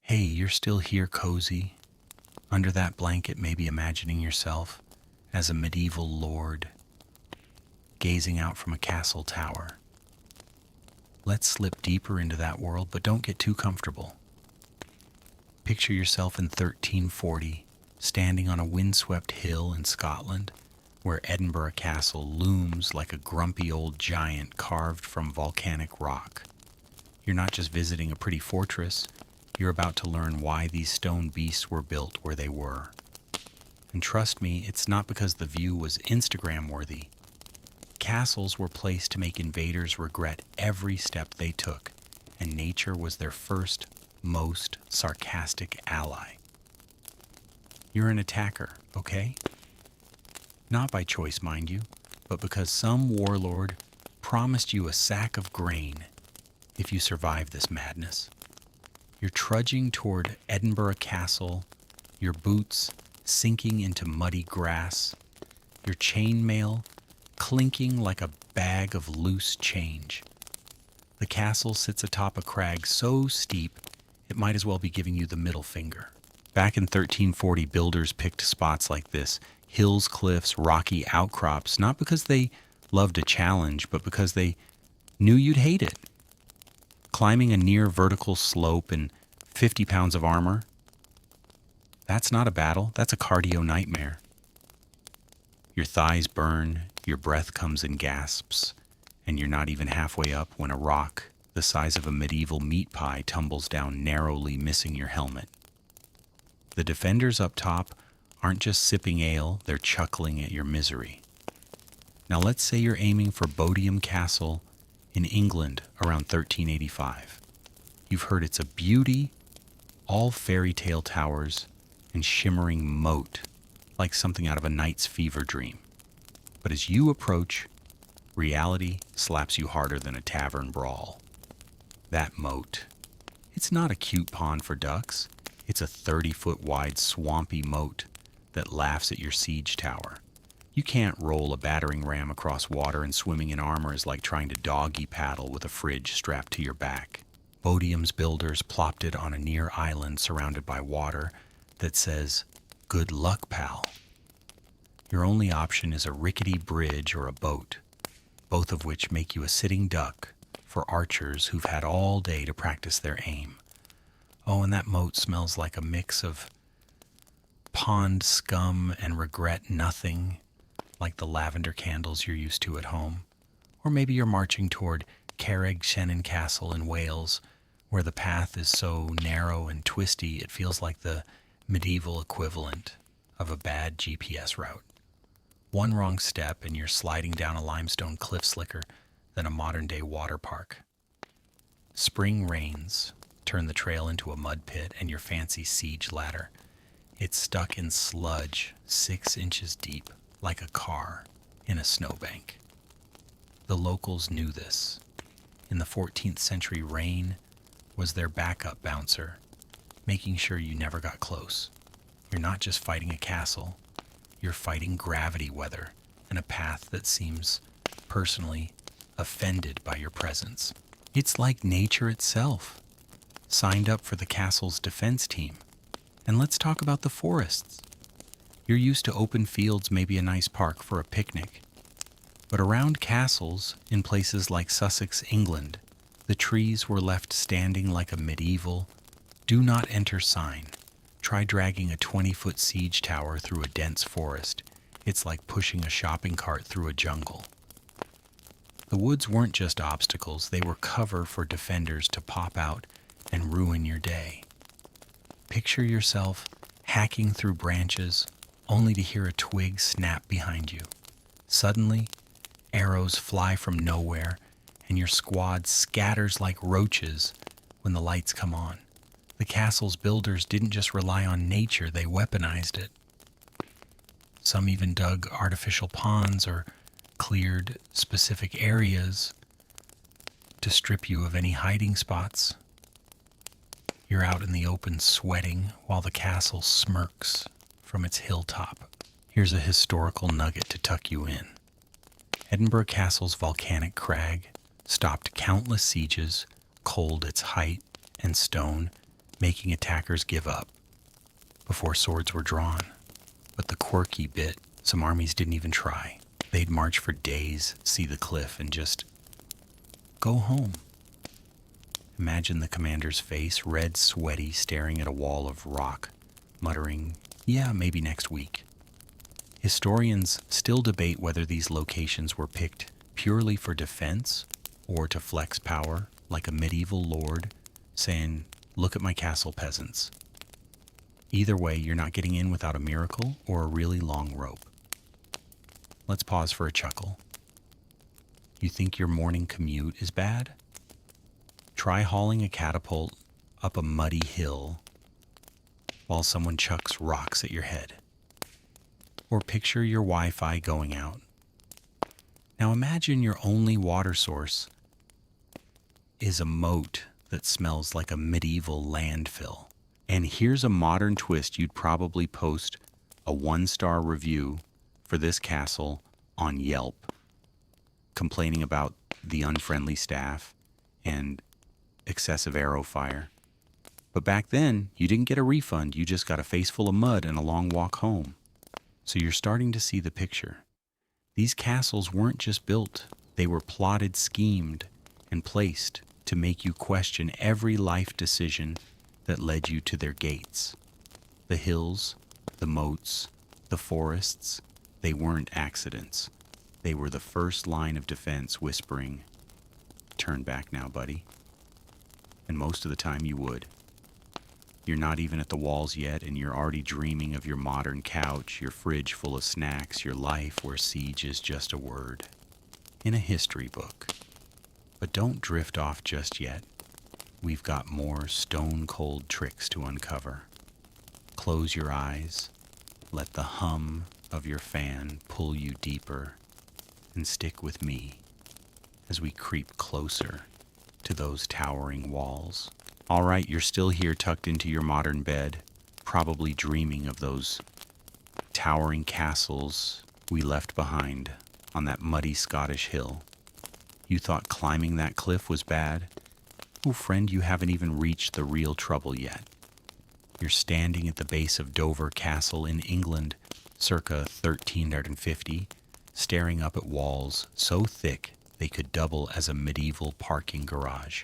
Hey, you're still here cozy, under that blanket, maybe imagining yourself as a medieval lord gazing out from a castle tower. Let's slip deeper into that world, but don't get too comfortable. Picture yourself in 1340, standing on a windswept hill in Scotland, where Edinburgh Castle looms like a grumpy old giant carved from volcanic rock. You're not just visiting a pretty fortress, you're about to learn why these stone beasts were built where they were. And trust me, it's not because the view was Instagram worthy. Castles were placed to make invaders regret every step they took, and nature was their first, most sarcastic ally. You're an attacker, okay? Not by choice, mind you, but because some warlord promised you a sack of grain if you survive this madness. You're trudging toward Edinburgh Castle, your boots sinking into muddy grass, your chainmail clinking like a bag of loose change. The castle sits atop a crag so steep it might as well be giving you the middle finger. Back in 1340, builders picked spots like this, hills, cliffs, rocky outcrops, not because they loved a challenge, but because they knew you'd hate it. Climbing a near vertical slope in 50 pounds of armor, that's not a battle, that's a cardio nightmare. Your thighs burn, your breath comes in gasps, and you're not even halfway up when a rock the size of a medieval meat pie tumbles down narrowly, missing your helmet. The defenders up top aren't just sipping ale, they're chuckling at your misery. Now let's say you're aiming for Bodiam Castle in England around 1385. You've heard it's a beauty, all fairy tale towers and shimmering moat, like something out of a knight's fever dream. But as you approach, reality slaps you harder than a tavern brawl. That moat, it's not a cute pond for ducks, it's a 30-foot wide swampy moat that laughs at your siege tower. You can't roll a battering ram across water, and swimming in armor is like trying to doggy paddle with a fridge strapped to your back. Bodiam's builders plopped it on a near island surrounded by water that says, "Good luck, pal." Your only option is a rickety bridge or a boat, both of which make you a sitting duck for archers who've had all day to practice their aim. Oh, and that moat smells like a mix of pond scum and regret nothing, like the lavender candles you're used to at home. Or maybe you're marching toward Carreg Shannon Castle in Wales, where the path is so narrow and twisty it feels like the medieval equivalent of a bad GPS route. One wrong step and you're sliding down a limestone cliff slicker than a modern-day water park. Spring rains turn the trail into a mud pit, and your fancy siege ladder, it's stuck in sludge 6 inches deep, like a car in a snowbank. The locals knew this. In the 14th century, rain was their backup bouncer, making sure you never got close. You're not just fighting a castle, you're fighting gravity weather and a path that seems personally offended by your presence. It's like nature itself, signed up for the castle's defense team. And let's talk about the forests. You're used to open fields, maybe a nice park for a picnic. But around castles, in places like Sussex, England, the trees were left standing like a medieval "Do not enter" sign. Try dragging a 20-foot siege tower through a dense forest. It's like pushing a shopping cart through a jungle. The woods weren't just obstacles, they were cover for defenders to pop out and ruin your day. Picture yourself hacking through branches only to hear a twig snap behind you. Suddenly, arrows fly from nowhere and your squad scatters like roaches when the lights come on. The castle's builders didn't just rely on nature, they weaponized it. Some even dug artificial ponds or cleared specific areas to strip you of any hiding spots. You're out in the open sweating while the castle smirks from its hilltop. Here's a historical nugget to tuck you in. Edinburgh Castle's volcanic crag stopped countless sieges, cold its height and stone, making attackers give up before swords were drawn. But the quirky bit, some armies didn't even try. They'd march for days, see the cliff, and just go home. Imagine the commander's face, red, sweaty, staring at a wall of rock, muttering, "Yeah, maybe next week." Historians still debate whether these locations were picked purely for defense or to flex power, like a medieval lord saying, "Look at my castle, peasants." Either way, you're not getting in without a miracle or a really long rope. Let's pause for a chuckle. You think your morning commute is bad? Try hauling a catapult up a muddy hill while someone chucks rocks at your head. Or picture your Wi-Fi going out. Now imagine your only water source is a moat that smells like a medieval landfill. And here's a modern twist. You'd probably post a 1-star review for this castle on Yelp, complaining about the unfriendly staff and excessive arrow fire. But back then, you didn't get a refund. You just got a face full of mud and a long walk home. So you're starting to see the picture. These castles weren't just built. They were plotted, schemed, and placed to make you question every life decision that led you to their gates. The hills, the moats, the forests, they weren't accidents. They were the first line of defense whispering, "Turn back now, buddy." And most of the time you would. You're not even at the walls yet, and you're already dreaming of your modern couch, your fridge full of snacks, your life where siege is just a word in a history book. But don't drift off just yet. We've got more stone-cold tricks to uncover. Close your eyes, let the hum of your fan pull you deeper, and stick with me as we creep closer to those towering walls. All right, you're still here tucked into your modern bed, probably dreaming of those towering castles we left behind on that muddy Scottish hill. You thought climbing that cliff was bad? Oh, friend, you haven't even reached the real trouble yet. You're standing at the base of Dover Castle in England, circa 1350, staring up at walls so thick they could double as a medieval parking garage.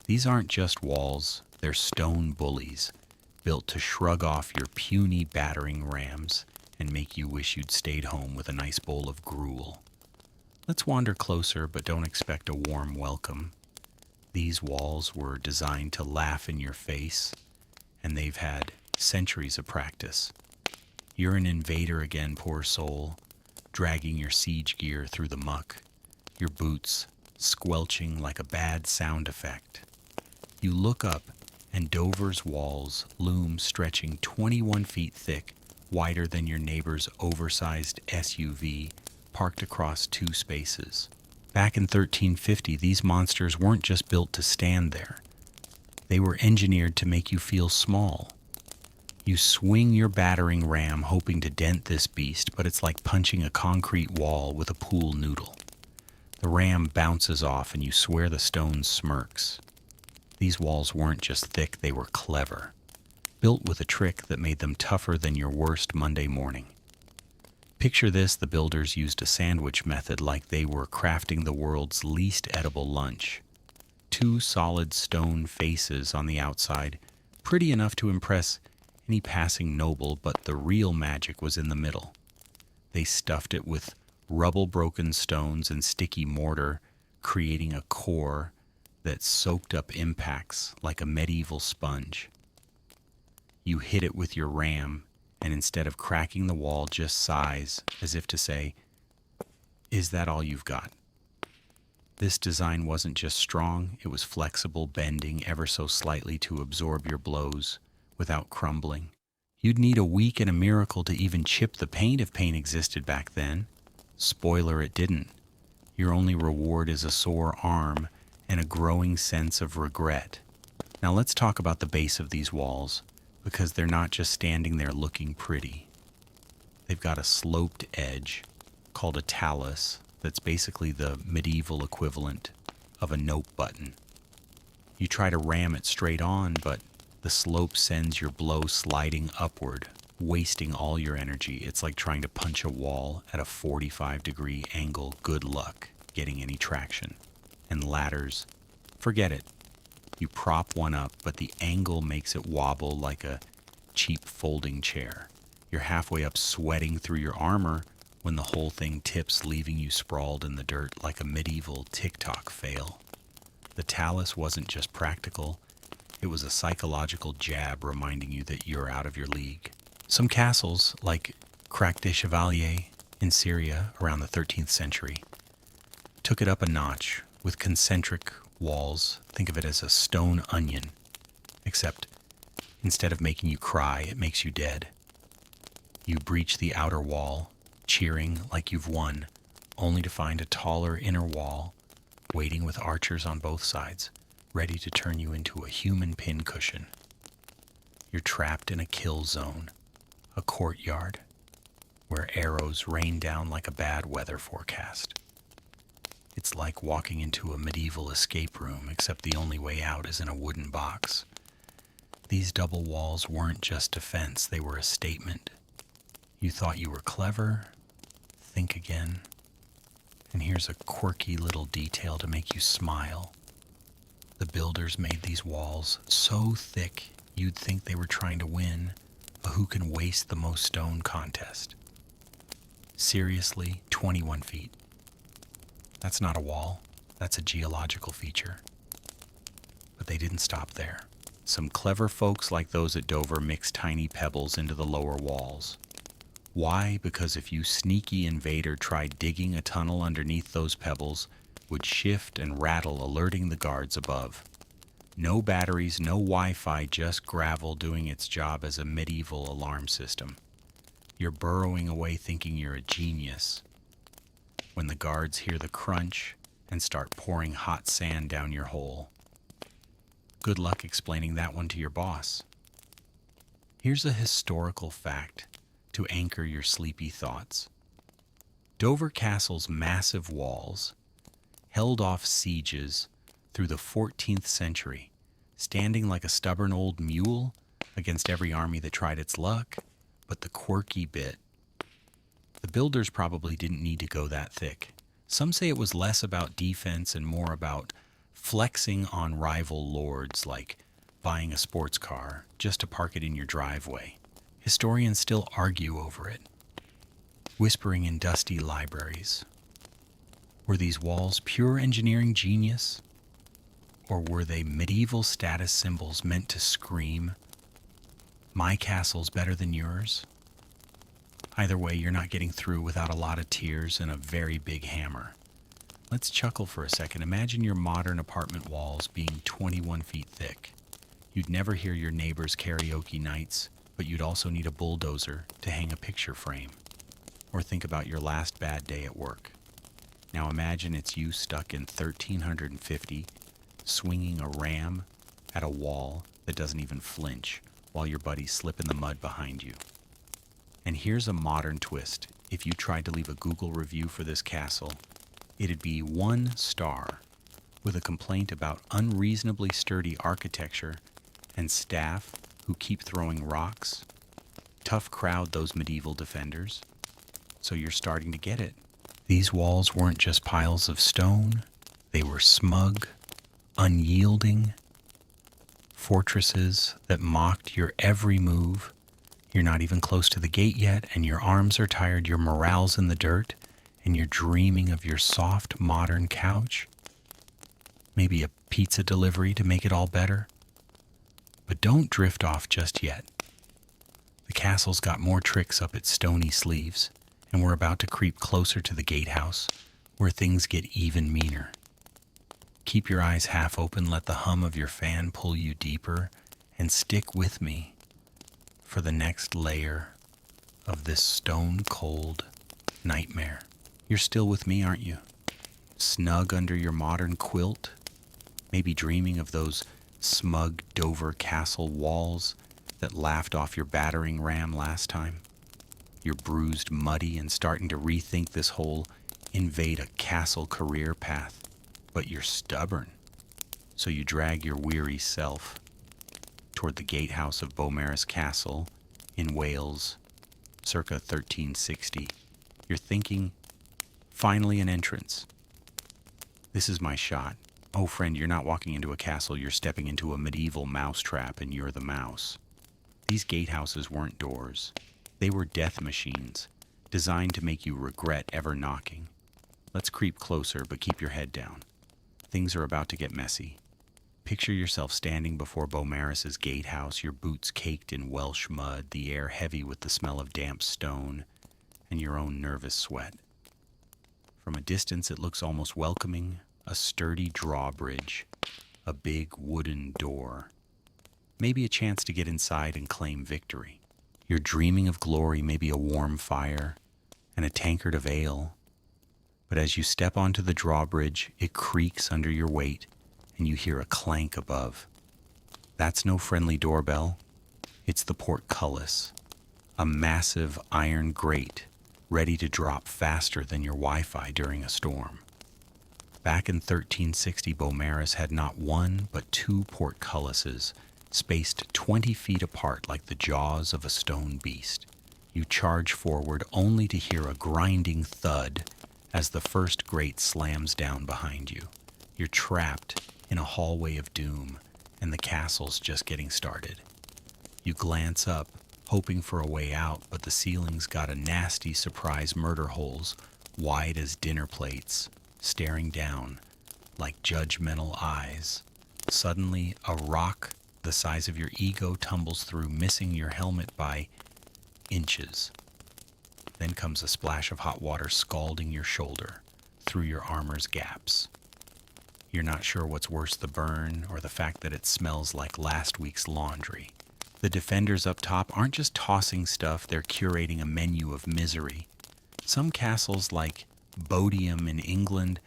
These aren't just walls, they're stone bullies, built to shrug off your puny battering rams and make you wish you'd stayed home with a nice bowl of gruel. Let's wander closer, but don't expect a warm welcome. These walls were designed to laugh in your face, and they've had centuries of practice. You're an invader again, poor soul, dragging your siege gear through the muck, your boots squelching like a bad sound effect. You look up, and Dover's walls loom stretching 21 feet thick, wider than your neighbor's oversized SUV parked across 2 spaces. Back in 1350, these monsters weren't just built to stand there. They were engineered to make you feel small. You swing your battering ram hoping to dent this beast, but it's like punching a concrete wall with a pool noodle. The ram bounces off and you swear the stone smirks. These walls weren't just thick, they were clever, built with a trick that made them tougher than your worst Monday morning. Picture this: the builders used a sandwich method like they were crafting the world's least edible lunch. 2 solid stone faces on the outside, pretty enough to impress any passing noble, but the real magic was in the middle. They stuffed it with rubble-broken stones and sticky mortar, creating a core that soaked up impacts like a medieval sponge. You hit it with your ram, and instead of cracking the wall, just sighs, as if to say, "Is that all you've got?" This design wasn't just strong, it was flexible, bending ever so slightly to absorb your blows without crumbling. You'd need a week and a miracle to even chip the paint if paint existed back then. Spoiler, it didn't. Your only reward is a sore arm and a growing sense of regret. Now let's talk about the base of these walls, because they're not just standing there looking pretty. They've got a sloped edge called a talus that's basically the medieval equivalent of a note button. You try to ram it straight on, but The slope sends your blow sliding upward, wasting all your energy. It's like trying to punch a wall at a 45-degree angle. Good luck getting any traction. And ladders, forget it. You prop one up, but the angle makes it wobble like a cheap folding chair. You're halfway up sweating through your armor when the whole thing tips, leaving you sprawled in the dirt like a medieval TikTok fail. The talus wasn't just practical, it was a psychological jab reminding you that you're out of your league. Some castles, like Crac de Chevalier in Syria around the 13th century, took it up a notch with concentric walls. Think of it as a stone onion, except instead of making you cry, it makes you dead. You breach the outer wall, cheering like you've won, only to find a taller inner wall waiting with archers on both sides, ready to turn you into a human pincushion. You're trapped in a kill zone, a courtyard, where arrows rain down like a bad weather forecast. It's like walking into a medieval escape room, except the only way out is in a wooden box. These double walls weren't just defense, they were a statement. You thought you were clever? Think again. And here's a quirky little detail to make you smile. The builders made these walls so thick you'd think they were trying to win a who can waste the most stone contest. Seriously, 21 feet. That's not a wall, that's a geological feature. But they didn't stop there. Some clever folks like those at Dover mixed tiny pebbles into the lower walls. Why? Because if you sneaky invader tried digging a tunnel underneath, those pebbles would shift and rattle, alerting the guards above. No batteries, no Wi-Fi, just gravel doing its job as a medieval alarm system. You're burrowing away thinking you're a genius, when the guards hear the crunch and start pouring hot sand down your hole. Good luck explaining that one to your boss. Here's a historical fact to anchor your sleepy thoughts. Dover Castle's massive walls held off sieges through the 14th century, standing like a stubborn old mule against every army that tried its luck. But the quirky bit, the builders probably didn't need to go that thick. Some say it was less about defense and more about flexing on rival lords, like buying a sports car just to park it in your driveway. Historians still argue over it, whispering in dusty libraries. Were these walls pure engineering genius? Or were they medieval status symbols meant to scream, "My castle's better than yours"? Either way, you're not getting through without a lot of tears and a very big hammer. Let's chuckle for a second. Imagine your modern apartment walls being 21 feet thick. You'd never hear your neighbor's karaoke nights, but you'd also need a bulldozer to hang a picture frame. Or think about your last bad day at work. Now imagine it's you stuck in 1350, swinging a ram at a wall that doesn't even flinch while your buddies slip in the mud behind you. And here's a modern twist. If you tried to leave a Google review for this castle, it'd be 1 star with a complaint about unreasonably sturdy architecture and staff who keep throwing rocks. Tough crowd, those medieval defenders. So you're starting to get it. These walls weren't just piles of stone. They were smug, unyielding fortresses that mocked your every move. You're not even close to the gate yet, and your arms are tired, your morale's in the dirt, and you're dreaming of your soft, modern couch. Maybe a pizza delivery to make it all better. But don't drift off just yet. The castle's got more tricks up its stony sleeves, and we're about to creep closer to the gatehouse, where things get even meaner. Keep your eyes half open, let the hum of your fan pull you deeper, and stick with me for the next layer of this stone-cold nightmare. You're still with me, aren't you? Snug under your modern quilt, maybe dreaming of those smug Dover Castle walls that laughed off your battering ram last time. You're bruised, muddy, and starting to rethink this whole invade a castle career path. But you're stubborn, so you drag your weary self toward the gatehouse of Beaumaris Castle in Wales, circa 1360. You're thinking, finally an entrance. This is my shot. Oh, friend, you're not walking into a castle, you're stepping into a medieval mousetrap, and you're the mouse. These gatehouses weren't doors. They were death machines, designed to make you regret ever knocking. Let's creep closer, but keep your head down. Things are about to get messy. Picture yourself standing before Beaumaris's gatehouse, your boots caked in Welsh mud, the air heavy with the smell of damp stone, and your own nervous sweat. From a distance, it looks almost welcoming, a sturdy drawbridge, a big wooden door. Maybe a chance to get inside and claim victory. You're dreaming of glory, maybe a warm fire and a tankard of ale. But as you step onto the drawbridge, it creaks under your weight, and you hear a clank above. That's no friendly doorbell. It's the portcullis, a massive iron grate ready to drop faster than your Wi-Fi during a storm. Back in 1360, Beaumaris had not one but two portcullises, spaced 20 feet apart like the jaws of a stone beast. You charge forward only to hear a grinding thud as the first grate slams down behind you. You're trapped in a hallway of doom, and the castle's just getting started. You glance up, hoping for a way out, but the ceiling's got a nasty surprise murder holes, wide as dinner plates, staring down like judgmental eyes. Suddenly, a rock the size of your ego tumbles through, missing your helmet by inches. Then comes a splash of hot water scalding your shoulder through your armor's gaps. You're not sure what's worse, the burn or the fact that it smells like last week's laundry. The defenders up top aren't just tossing stuff, they're curating a menu of misery. Some castles, like Bodiam in England,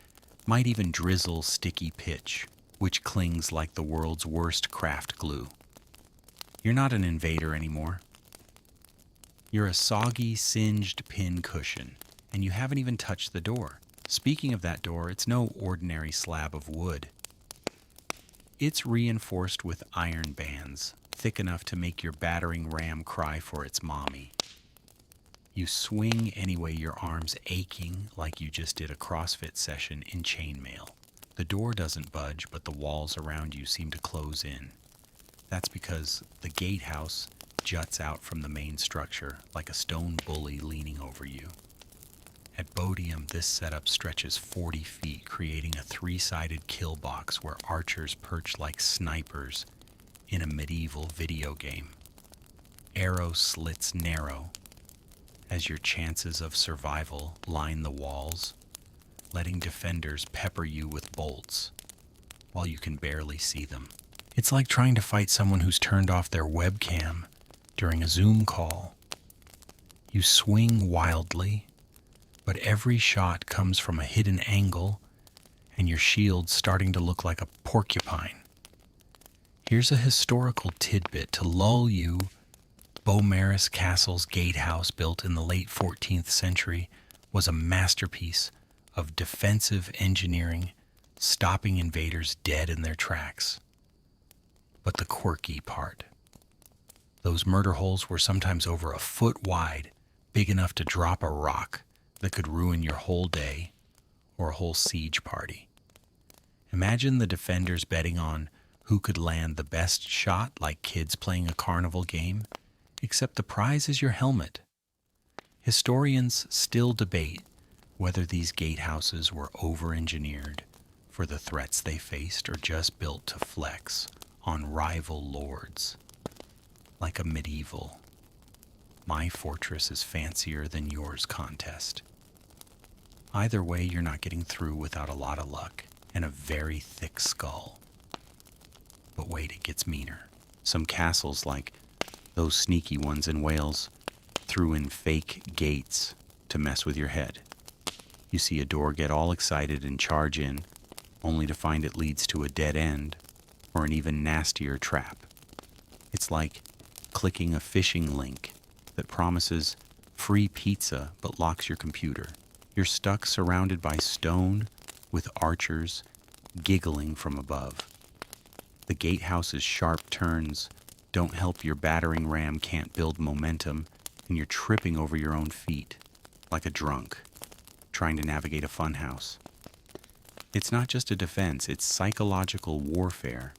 might even drizzle sticky pitch, which clings like the world's worst craft glue. You're not an invader anymore. You're a soggy, singed pin cushion, and you haven't even touched the door. Speaking of that door, it's no ordinary slab of wood. It's reinforced with iron bands, thick enough to make your battering ram cry for its mommy. You swing anyway, your arms aching like you just did a CrossFit session in chainmail. The door doesn't budge, but the walls around you seem to close in. That's because the gatehouse juts out from the main structure like a stone bully leaning over you. At Bodiam, this setup stretches 40 feet, creating a three-sided kill box where archers perch like snipers in a medieval video game. Arrow slits narrow as your chances of survival line the walls, letting defenders pepper you with bolts while you can barely see them. It's like trying to fight someone who's turned off their webcam during a Zoom call. You swing wildly, but every shot comes from a hidden angle, and your shield's starting to look like a porcupine. Here's a historical tidbit to lull you. Beaumaris Castle's gatehouse, built in the late 14th century, was a masterpiece of defensive engineering, stopping invaders dead in their tracks. But the quirky part. Those murder holes were sometimes over a foot wide, big enough to drop a rock that could ruin your whole day or a whole siege party. Imagine the defenders betting on who could land the best shot, like kids playing a carnival game, except the prize is your helmet. Historians still debate whether these gatehouses were over-engineered for the threats they faced or just built to flex on rival lords, like a medieval "my fortress is fancier than yours" contest. Either way, you're not getting through without a lot of luck and a very thick skull. But wait, it gets meaner. Some castles, like those sneaky ones in Wales, threw in fake gates to mess with your head. You see a door, get all excited and charge in, only to find it leads to a dead end or an even nastier trap. It's like clicking a phishing link that promises free pizza but locks your computer. You're stuck surrounded by stone with archers giggling from above. The gatehouse's sharp turns Don't help your battering ram can't build momentum, and you're tripping over your own feet, like a drunk, trying to navigate a funhouse. It's not just a defense, it's psychological warfare,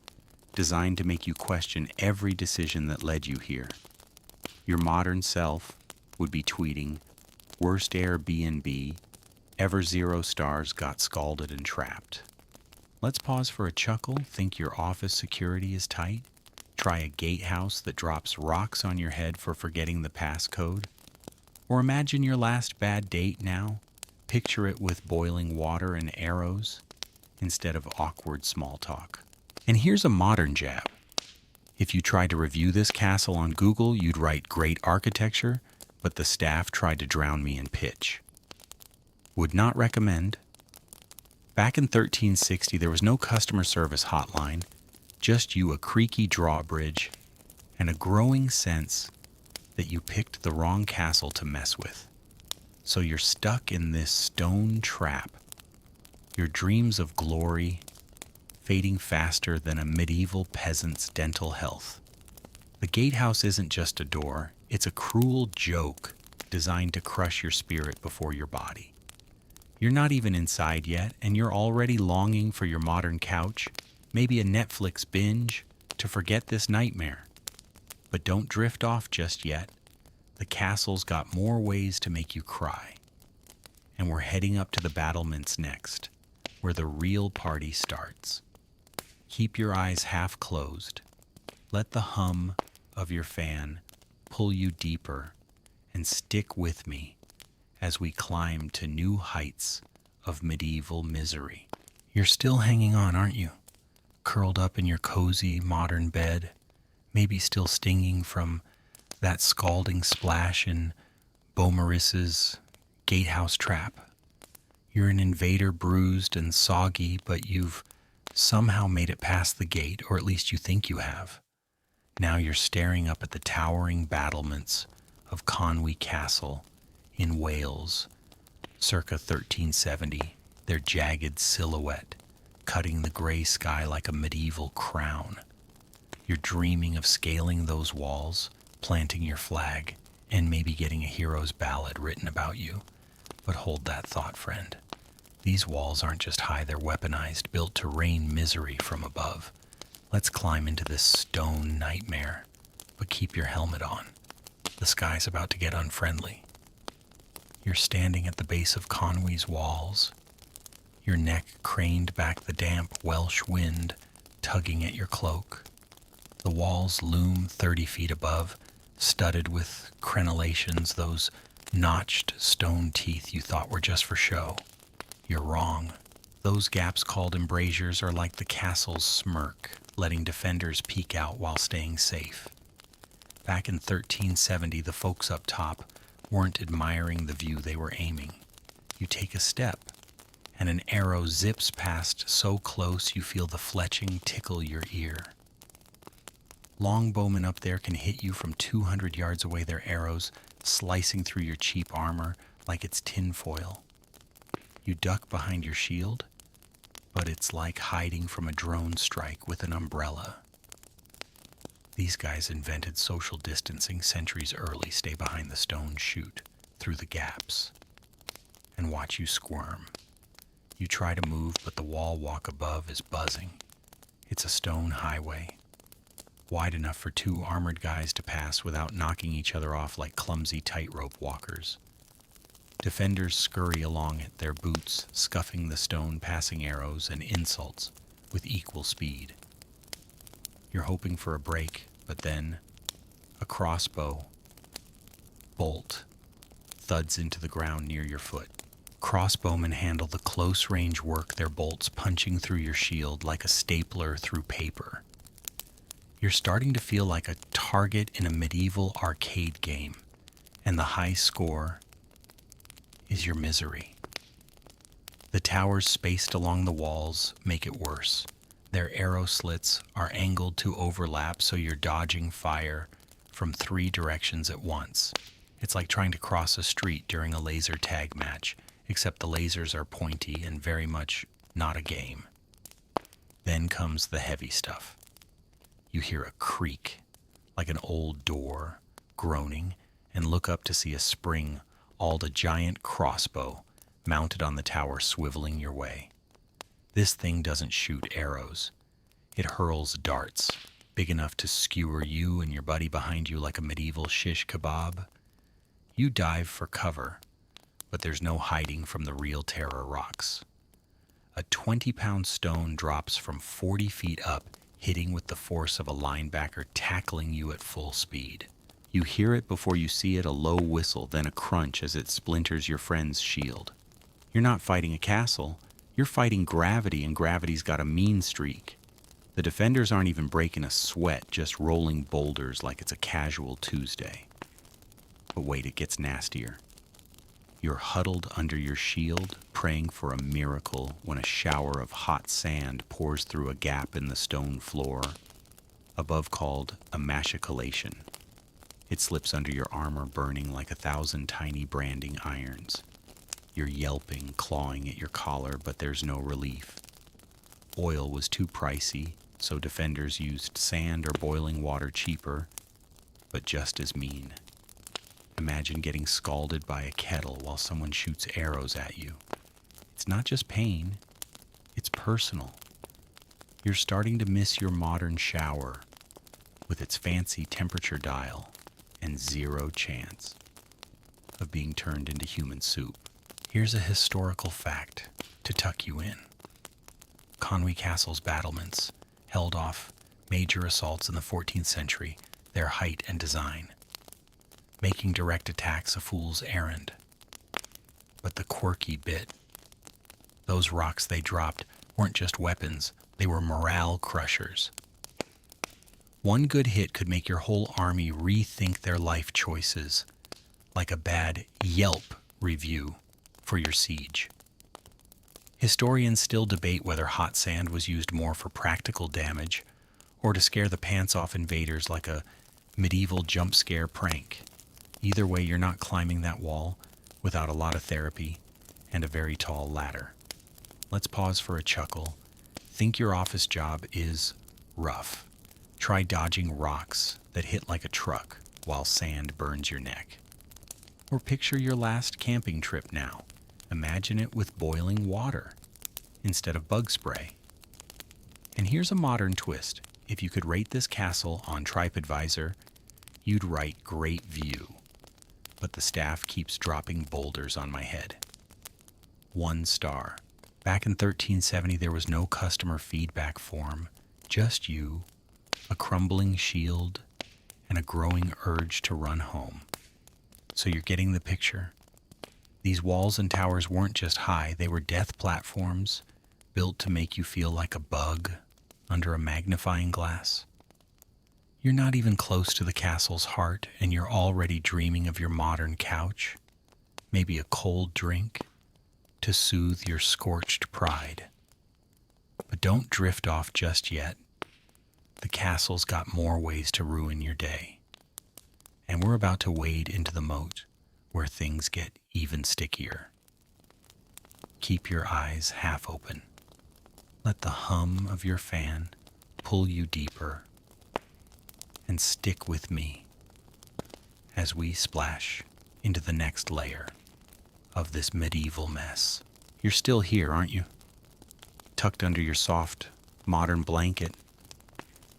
designed to make you question every decision that led you here. Your modern self would be tweeting, "Worst Airbnb, ever 0 stars, got scalded and trapped." Let's pause for a chuckle. Think your office security is tight? Try a gatehouse that drops rocks on your head for forgetting the passcode? Or imagine your last bad date now. Picture it with boiling water and arrows instead of awkward small talk. And here's a modern jab. If you tried to review this castle on Google, you'd write great architecture, but the staff tried to drown me in pitch. Would not recommend. Back in 1360, there was no customer service hotline, just you, a creaky drawbridge, and a growing sense that you picked the wrong castle to mess with. So you're stuck in this stone trap, your dreams of glory fading faster than a medieval peasant's dental health. The gatehouse isn't just a door, it's a cruel joke designed to crush your spirit before your body. You're not even inside yet, and you're already longing for your modern couch, maybe a Netflix binge, to forget this nightmare. But don't drift off just yet. The castle's got more ways to make you cry. And we're heading up to the battlements next, where the real party starts. Keep your eyes half closed. Let the hum of your fan pull you deeper, and stick with me as we climb to new heights of medieval misery. You're still hanging on, aren't you? Curled up in your cozy modern bed, maybe still stinging from that scalding splash in Beaumaris's gatehouse trap. You're an invader, bruised and soggy, but you've somehow made it past the gate, or at least you think you have. Now you're staring up at the towering battlements of Conwy Castle in Wales, circa 1370, their jagged silhouette cutting the gray sky like a medieval crown. You're dreaming of scaling those walls, planting your flag, and maybe getting a hero's ballad written about you. But hold that thought, friend. These walls aren't just high, they're weaponized, built to rain misery from above. Let's climb into this stone nightmare, but keep your helmet on. The sky's about to get unfriendly. You're standing at the base of Conwy's walls, your neck craned back, the damp Welsh wind tugging at your cloak. The walls loom 30 feet above, studded with crenellations, those notched stone teeth you thought were just for show. You're wrong. Those gaps called embrasures are like the castle's smirk, letting defenders peek out while staying safe. Back in 1370, the folks up top weren't admiring the view, they were aiming. You take a step, and an arrow zips past so close you feel the fletching tickle your ear. Longbowmen up there can hit you from 200 yards away, their arrows slicing through your cheap armor like it's tinfoil. You duck behind your shield, but it's like hiding from a drone strike with an umbrella. These guys invented social distancing centuries early. Stay behind the stone, shoot through the gaps, and watch you squirm. You try to move, but the wall walk above is buzzing. It's a stone highway, wide enough for 2 armored guys to pass without knocking each other off like clumsy tightrope walkers. Defenders scurry along it, their boots scuffing the stone, passing arrows and insults with equal speed. You're hoping for a break, but then a crossbow bolt thuds into the ground near your foot. Crossbowmen handle the close-range work, their bolts punching through your shield like a stapler through paper. You're starting to feel like a target in a medieval arcade game, and the high score is your misery. The towers spaced along the walls make it worse. Their arrow slits are angled to overlap, so you're dodging fire from 3 directions at once. It's like trying to cross a street during a laser tag match, except the lasers are pointy and very much not a game. Then comes the heavy stuff. You hear a creak, like an old door, groaning, and look up to see a spring, all a giant crossbow, mounted on the tower swiveling your way. This thing doesn't shoot arrows. It hurls darts, big enough to skewer you and your buddy behind you like a medieval shish kebab. You dive for cover, but there's no hiding from the real terror rocks. A 20-pound stone drops from 40 feet up, hitting with the force of a linebacker tackling you at full speed. You hear it before you see it, a low whistle, then a crunch as it splinters your friend's shield. You're not fighting a castle, you're fighting gravity, and gravity's got a mean streak. The defenders aren't even breaking a sweat, just rolling boulders like it's a casual Tuesday. But wait, it gets nastier. You're huddled under your shield, praying for a miracle when a shower of hot sand pours through a gap in the stone floor, above called a machicolation. It slips under your armor, burning like 1,000 tiny branding irons. You're yelping, clawing at your collar, but there's no relief. Oil was too pricey, so defenders used sand or boiling water, cheaper, but just as mean. Imagine getting scalded by a kettle while someone shoots arrows at you. It's not just pain, it's personal. You're starting to miss your modern shower with its fancy temperature dial and zero chance of being turned into human soup. Here's a historical fact to tuck you in. Conwy Castle's battlements held off major assaults in the 14th century, their height and design, making direct attacks a fool's errand. But the quirky bit, those rocks they dropped weren't just weapons, they were morale crushers. One good hit could make your whole army rethink their life choices, like a bad Yelp review for your siege. Historians still debate whether hot sand was used more for practical damage or to scare the pants off invaders like a medieval jump scare prank. Either way, you're not climbing that wall without a lot of therapy and a very tall ladder. Let's pause for a chuckle. Think your office job is rough. Try dodging rocks that hit like a truck while sand burns your neck. Or picture your last camping trip now. Imagine it with boiling water instead of bug spray. And here's a modern twist. If you could rate this castle on TripAdvisor, you'd write great view. But the staff keeps dropping boulders on my head. 1 star. Back in 1370, there was no customer feedback form, just you, a crumbling shield, and a growing urge to run home. So you're getting the picture. These walls and towers weren't just high, they were death platforms built to make you feel like a bug under a magnifying glass. You're not even close to the castle's heart, and you're already dreaming of your modern couch, maybe a cold drink to soothe your scorched pride. But don't drift off just yet. The castle's got more ways to ruin your day. And we're about to wade into the moat where things get even stickier. Keep your eyes half open. Let the hum of your fan pull you deeper, and stick with me as we splash into the next layer of this medieval mess. You're still here, aren't you? Tucked under your soft, modern blanket,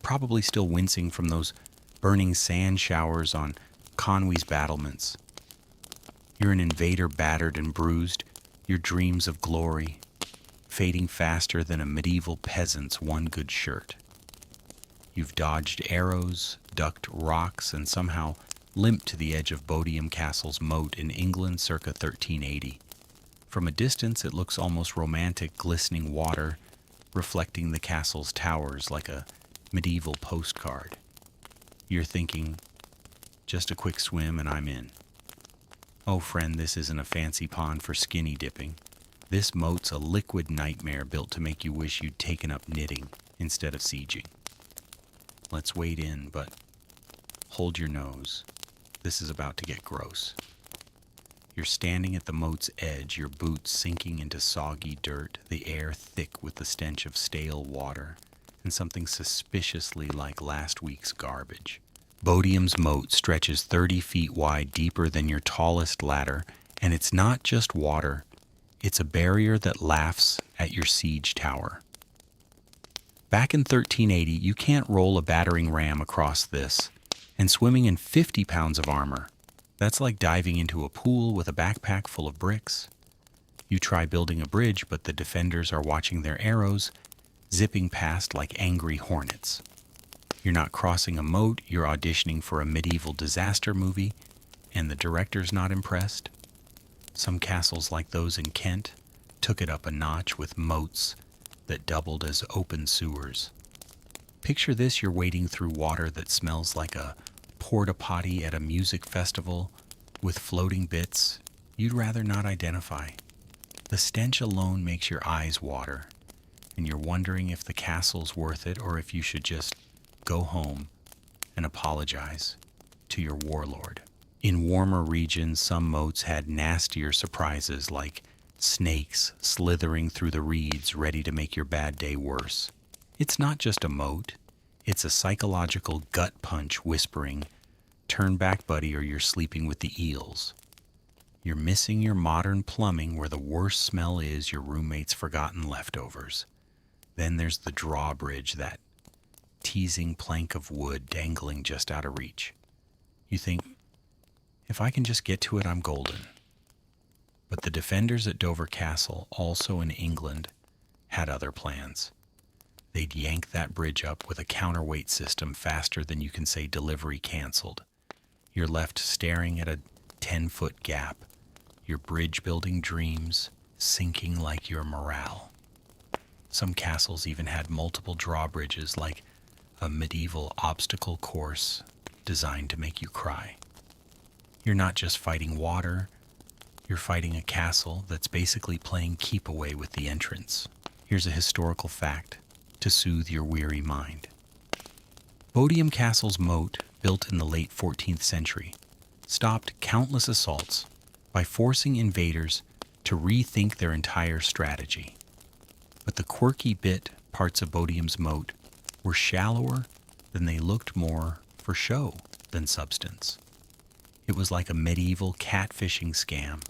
probably still wincing from those burning sand showers on Conwy's battlements. You're an invader battered and bruised, your dreams of glory fading faster than a medieval peasant's one good shirt. You've dodged arrows, ducked rocks, and somehow limped to the edge of Bodiam Castle's moat in England circa 1380. From a distance, it looks almost romantic, glistening water reflecting the castle's towers like a medieval postcard. You're thinking, just a quick swim and I'm in. Oh, friend, this isn't a fancy pond for skinny dipping. This moat's a liquid nightmare built to make you wish you'd taken up knitting instead of sieging. Let's wade in, but hold your nose. This is about to get gross. You're standing at the moat's edge, your boots sinking into soggy dirt, the air thick with the stench of stale water, and something suspiciously like last week's garbage. Bodiam's moat stretches 30 feet wide, deeper than your tallest ladder, and it's not just water, it's a barrier that laughs at your siege tower. Back in 1380, you can't roll a battering ram across this, and swimming in 50 pounds of armor. That's like diving into a pool with a backpack full of bricks. You try building a bridge, but the defenders are watching their arrows, zipping past like angry hornets. You're not crossing a moat, you're auditioning for a medieval disaster movie, and the director's not impressed. Some castles like those in Kent took it up a notch with moats that doubled as open sewers. Picture this: you're wading through water that smells like a porta potty at a music festival with floating bits you'd rather not identify. The stench alone makes your eyes water, and you're wondering if the castle's worth it or if you should just go home and apologize to your warlord. In warmer regions, some moats had nastier surprises like snakes slithering through the reeds ready to make your bad day worse. It's not just a moat, it's a psychological gut punch whispering, "Turn back, buddy, or you're sleeping with the eels." You're missing your modern plumbing where the worst smell is your roommate's forgotten leftovers. Then there's the drawbridge, that teasing plank of wood dangling just out of reach. You think, if I can just get to it, I'm golden. But the defenders at Dover Castle, also in England, had other plans. They'd yank that bridge up with a counterweight system faster than you can say delivery canceled. You're left staring at a 10-foot gap, your bridge-building dreams sinking like your morale. Some castles even had multiple drawbridges, like a medieval obstacle course designed to make you cry. You're not just fighting water, you're fighting a castle that's basically playing keep away with the entrance. Here's a historical fact to soothe your weary mind. Bodiam Castle's moat, built in the late 14th century, stopped countless assaults by forcing invaders to rethink their entire strategy. But the quirky parts of Bodiam's moat were shallower than they looked, more for show than substance. It was like a medieval catfishing scam,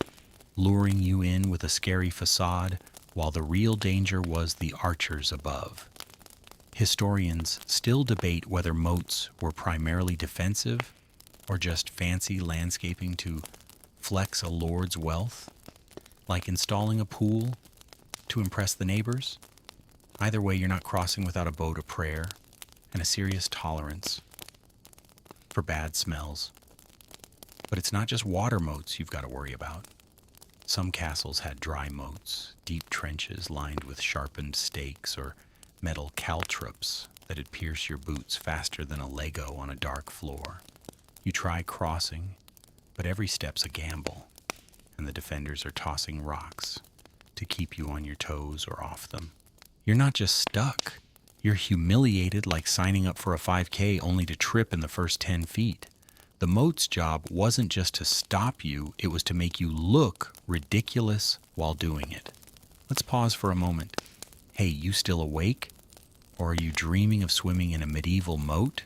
luring you in with a scary facade while the real danger was the archers above. Historians still debate whether moats were primarily defensive or just fancy landscaping to flex a lord's wealth, like installing a pool to impress the neighbors. Either way, you're not crossing without a boat of prayer and a serious tolerance for bad smells. But it's not just water moats you've got to worry about. Some castles had dry moats, deep trenches lined with sharpened stakes or metal caltrops that'd pierce your boots faster than a Lego on a dark floor. You try crossing, but every step's a gamble, and the defenders are tossing rocks to keep you on your toes or off them. You're not just stuck, you're humiliated, like signing up for a 5K only to trip in the first 10 feet. The moat's job wasn't just to stop you, it was to make you look ridiculous while doing it. Let's pause for a moment. Hey, you still awake? Or are you dreaming of swimming in a medieval moat?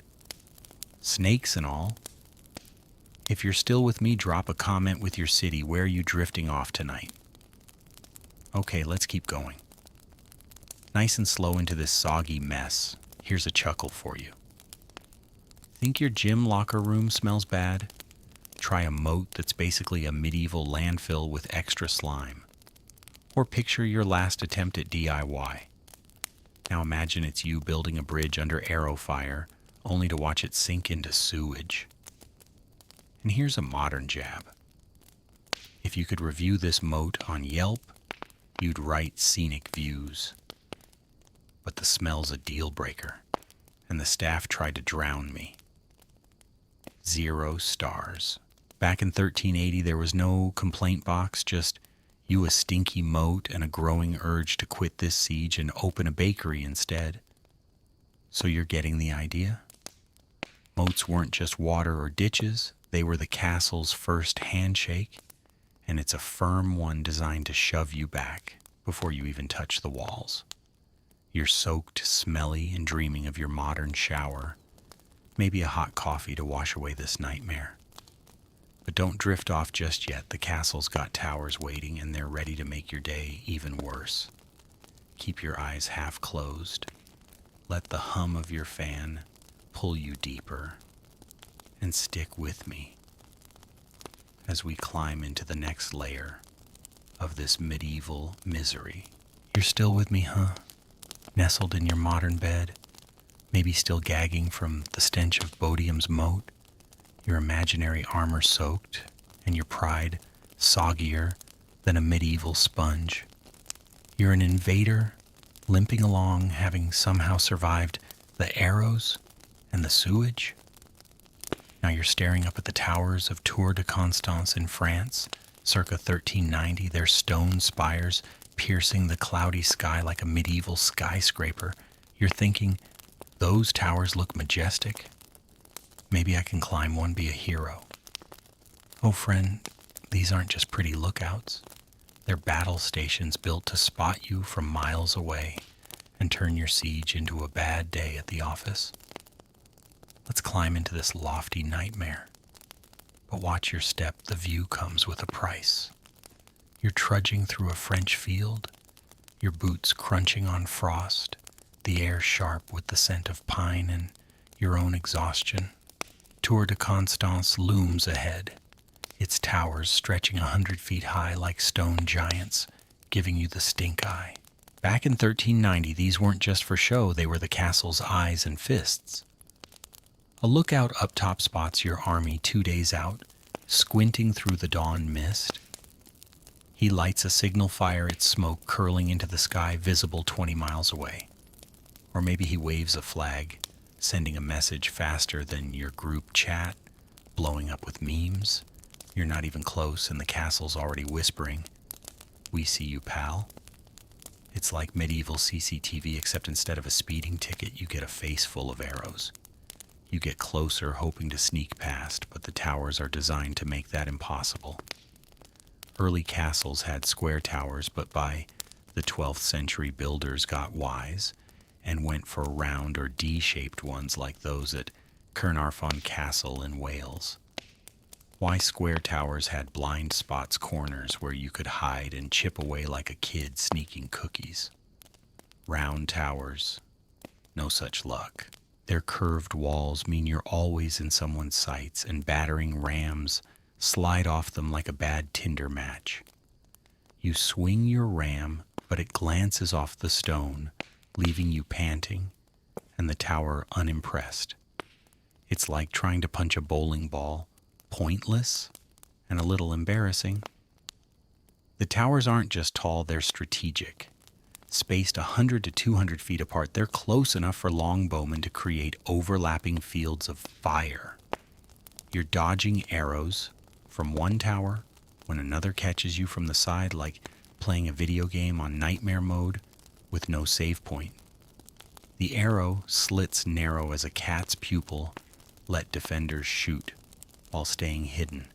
Snakes and all. If you're still with me, drop a comment with your city. Where are you drifting off tonight? Okay, let's keep going. Nice and slow into this soggy mess. Here's a chuckle for you. Think your gym locker room smells bad? Try a moat that's basically a medieval landfill with extra slime. Or picture your last attempt at DIY. Now imagine it's you building a bridge under arrow fire, only to watch it sink into sewage. And here's a modern jab. If you could review this moat on Yelp, you'd write scenic views. But the smell's a deal breaker, and the staff tried to drown me. 0 stars. Back in 1380, there was no complaint box, just you a stinky moat and a growing urge to quit this siege and open a bakery instead. So you're getting the idea? Moats weren't just water or ditches, they were the castle's first handshake, and it's a firm one designed to shove you back before you even touch the walls. You're soaked, smelly, and dreaming of your modern shower, maybe a hot coffee to wash away this nightmare. But don't drift off just yet. The castle's got towers waiting, and they're ready to make your day even worse. Keep your eyes half closed. Let the hum of your fan pull you deeper, and stick with me as we climb into the next layer of this medieval misery. You're still with me, huh? Nestled in your modern bed, maybe still gagging from the stench of Bodiam's moat, your imaginary armor soaked, and your pride soggier than a medieval sponge. You're an invader, limping along, having somehow survived the arrows and the sewage. Now you're staring up at the towers of Tour de Constance in France, circa 1390, their stone spires piercing the cloudy sky like a medieval skyscraper. You're thinking, those towers look majestic. Maybe I can climb one, be a hero. Oh, friend, these aren't just pretty lookouts. They're battle stations built to spot you from miles away and turn your siege into a bad day at the office. Let's climb into this lofty nightmare. But watch your step, the view comes with a price. You're trudging through a French field, your boots crunching on frost, the air sharp with the scent of pine and your own exhaustion. Tour de Constance looms ahead, its towers stretching 100 feet high like stone giants, giving you the stink eye. Back in 1390, these weren't just for show, they were the castle's eyes and fists. A lookout up top spots your army 2 days out, squinting through the dawn mist. He lights a signal fire, its smoke curling into the sky, visible 20 miles away. Or maybe he waves a flag, sending a message faster than your group chat, blowing up with memes. You're not even close, and the castle's already whispering, "We see you, pal." It's like medieval CCTV, except instead of a speeding ticket, you get a face full of arrows. You get closer, hoping to sneak past, but the towers are designed to make that impossible. Early castles had square towers, but by the 12th century, builders got wise and went for round or D-shaped ones like those at Caernarfon Castle in Wales. Why square towers had blind spots, corners where you could hide and chip away like a kid sneaking cookies. Round towers, no such luck. Their curved walls mean you're always in someone's sights, and battering rams slide off them like a bad Tinder match. You swing your ram, but it glances off the stone, leaving you panting, and the tower unimpressed. It's like trying to punch a bowling ball, pointless and a little embarrassing. The towers aren't just tall, they're strategic. Spaced 100 to 200 feet apart, they're close enough for longbowmen to create overlapping fields of fire. You're dodging arrows from one tower when another catches you from the side, like playing a video game on nightmare mode with no save point. The arrow slits narrow as a cat's pupil. Let defenders shoot while staying hidden.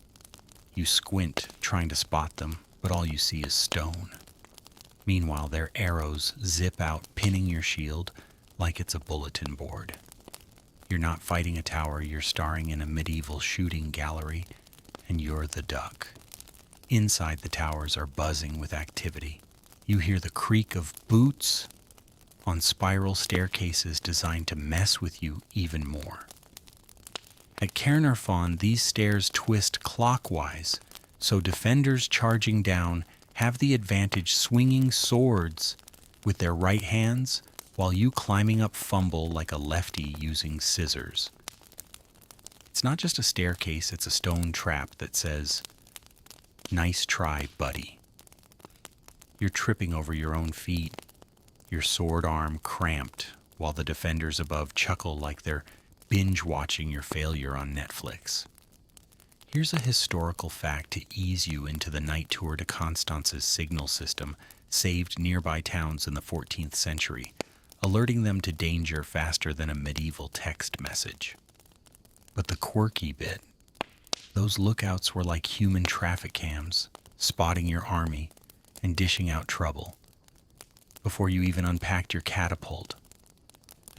You squint, trying to spot them, but all you see is stone. Meanwhile, their arrows zip out, pinning your shield like it's a bulletin board. You're not fighting a tower, you're starring in a medieval shooting gallery, and you're the duck. Inside the towers are buzzing with activity. You hear the creak of boots on spiral staircases designed to mess with you even more. At Caernarfon, these stairs twist clockwise, so defenders charging down have the advantage swinging swords with their right hands while you climbing up fumble like a lefty using scissors. It's not just a staircase, it's a stone trap that says, "Nice try, buddy." You're tripping over your own feet, your sword arm cramped, while the defenders above chuckle like they're binge-watching your failure on Netflix. Here's a historical fact to ease you into the night Tour de Constance's signal system saved nearby towns in the 14th century, alerting them to danger faster than a medieval text message. But the quirky bit, those lookouts were like human traffic cams, spotting your army and dishing out trouble before you even unpacked your catapult.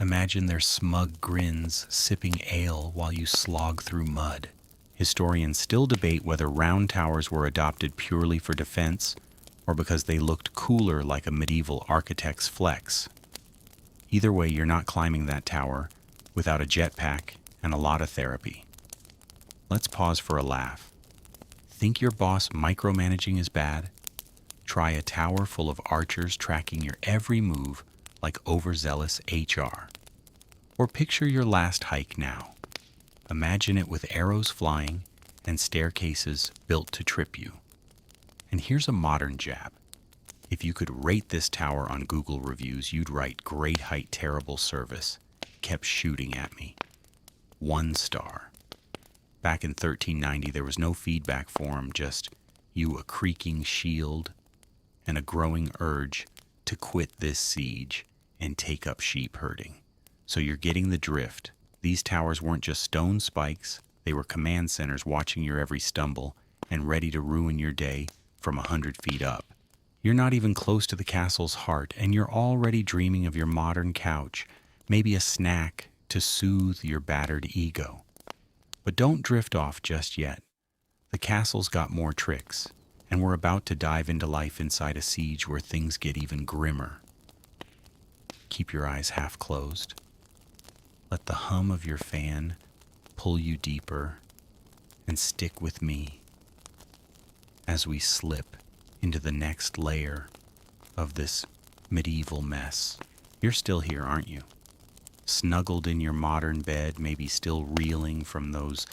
Imagine their smug grins sipping ale while you slog through mud. Historians still debate whether round towers were adopted purely for defense or because they looked cooler like a medieval architect's flex. Either way, you're not climbing that tower without a jetpack and a lot of therapy. Let's pause for a laugh. Think your boss micromanaging is bad? Try a tower full of archers tracking your every move like overzealous HR. Or picture your last hike now. Imagine it with arrows flying and staircases built to trip you. And here's a modern jab. If you could rate this tower on Google reviews, you'd write great height, terrible service. Kept shooting at me. 1 star. Back in 1390, there was no feedback form, just you a creaking shield and a growing urge to quit this siege and take up sheep herding. So you're getting the drift. These towers weren't just stone spikes, they were command centers watching your every stumble and ready to ruin your day from 100 feet up. You're not even close to the castle's heart, and you're already dreaming of your modern couch, maybe a snack to soothe your battered ego. But don't drift off just yet. The castle's got more tricks, and we're about to dive into life inside a siege where things get even grimmer. Keep your eyes half closed. Let the hum of your fan pull you deeper, and stick with me as we slip into the next layer of this medieval mess. You're still here, aren't you? Snuggled in your modern bed, maybe still reeling from those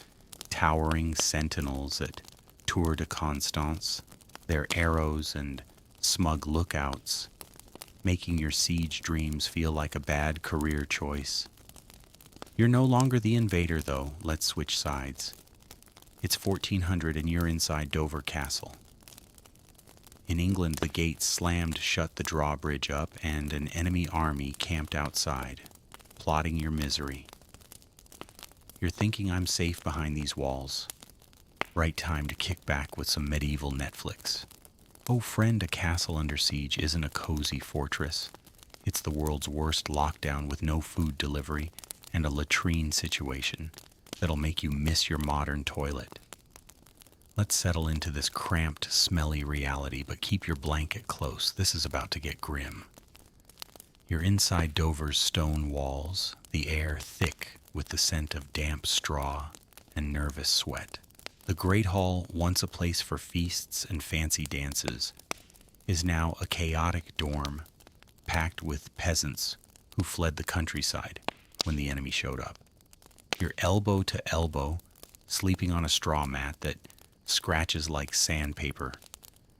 towering sentinels at Tour de Constance, their arrows and smug lookouts, making your siege dreams feel like a bad career choice. You're no longer the invader, though. Let's switch sides. It's 1400 and you're inside Dover Castle. In England, the gates slammed shut the drawbridge up and an enemy army camped outside, plotting your misery. You're thinking I'm safe behind these walls. Right time to kick back with some medieval Netflix. Oh friend, a castle under siege isn't a cozy fortress. It's the world's worst lockdown with no food delivery and a latrine situation that'll make you miss your modern toilet. Let's settle into this cramped, smelly reality, but keep your blanket close. This is about to get grim. You're inside Dover's stone walls, the air thick with the scent of damp straw and nervous sweat. The Great Hall, once a place for feasts and fancy dances, is now a chaotic dorm packed with peasants who fled the countryside when the enemy showed up. You're elbow to elbow, sleeping on a straw mat that scratches like sandpaper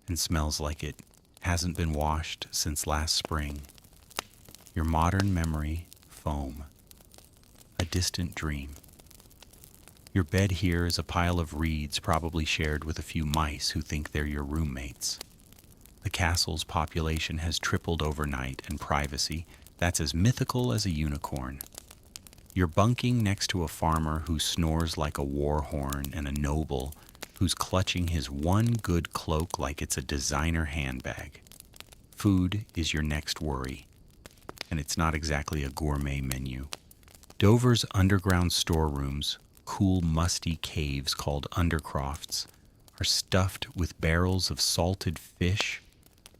and smells like it hasn't been washed since last spring. Your modern memory, foam, a distant dream. Your bed here is a pile of reeds probably shared with a few mice who think they're your roommates. The castle's population has tripled overnight, and privacy, that's as mythical as a unicorn. You're bunking next to a farmer who snores like a war horn and a noble who's clutching his one good cloak like it's a designer handbag. Food is your next worry, and it's not exactly a gourmet menu. Dover's underground storerooms, cool, musty caves called undercrofts, are stuffed with barrels of salted fish,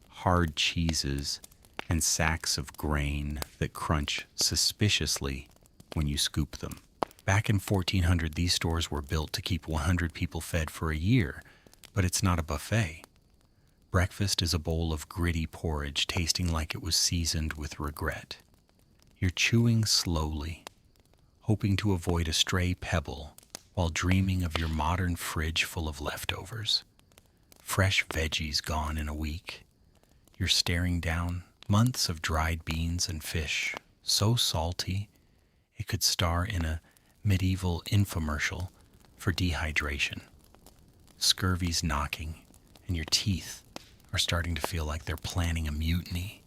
hard cheeses, and sacks of grain that crunch suspiciously when you scoop them. Back in 1400, these stores were built to keep 100 people fed for a year, but it's not a buffet. Breakfast is a bowl of gritty porridge tasting like it was seasoned with regret. You're chewing slowly, hoping to avoid a stray pebble while dreaming of your modern fridge full of leftovers. Fresh veggies gone in a week. You're staring down months of dried beans and fish, so salty it could star in a medieval infomercial for dehydration. Scurvy's knocking, and your teeth are starting to feel like they're planning a mutiny.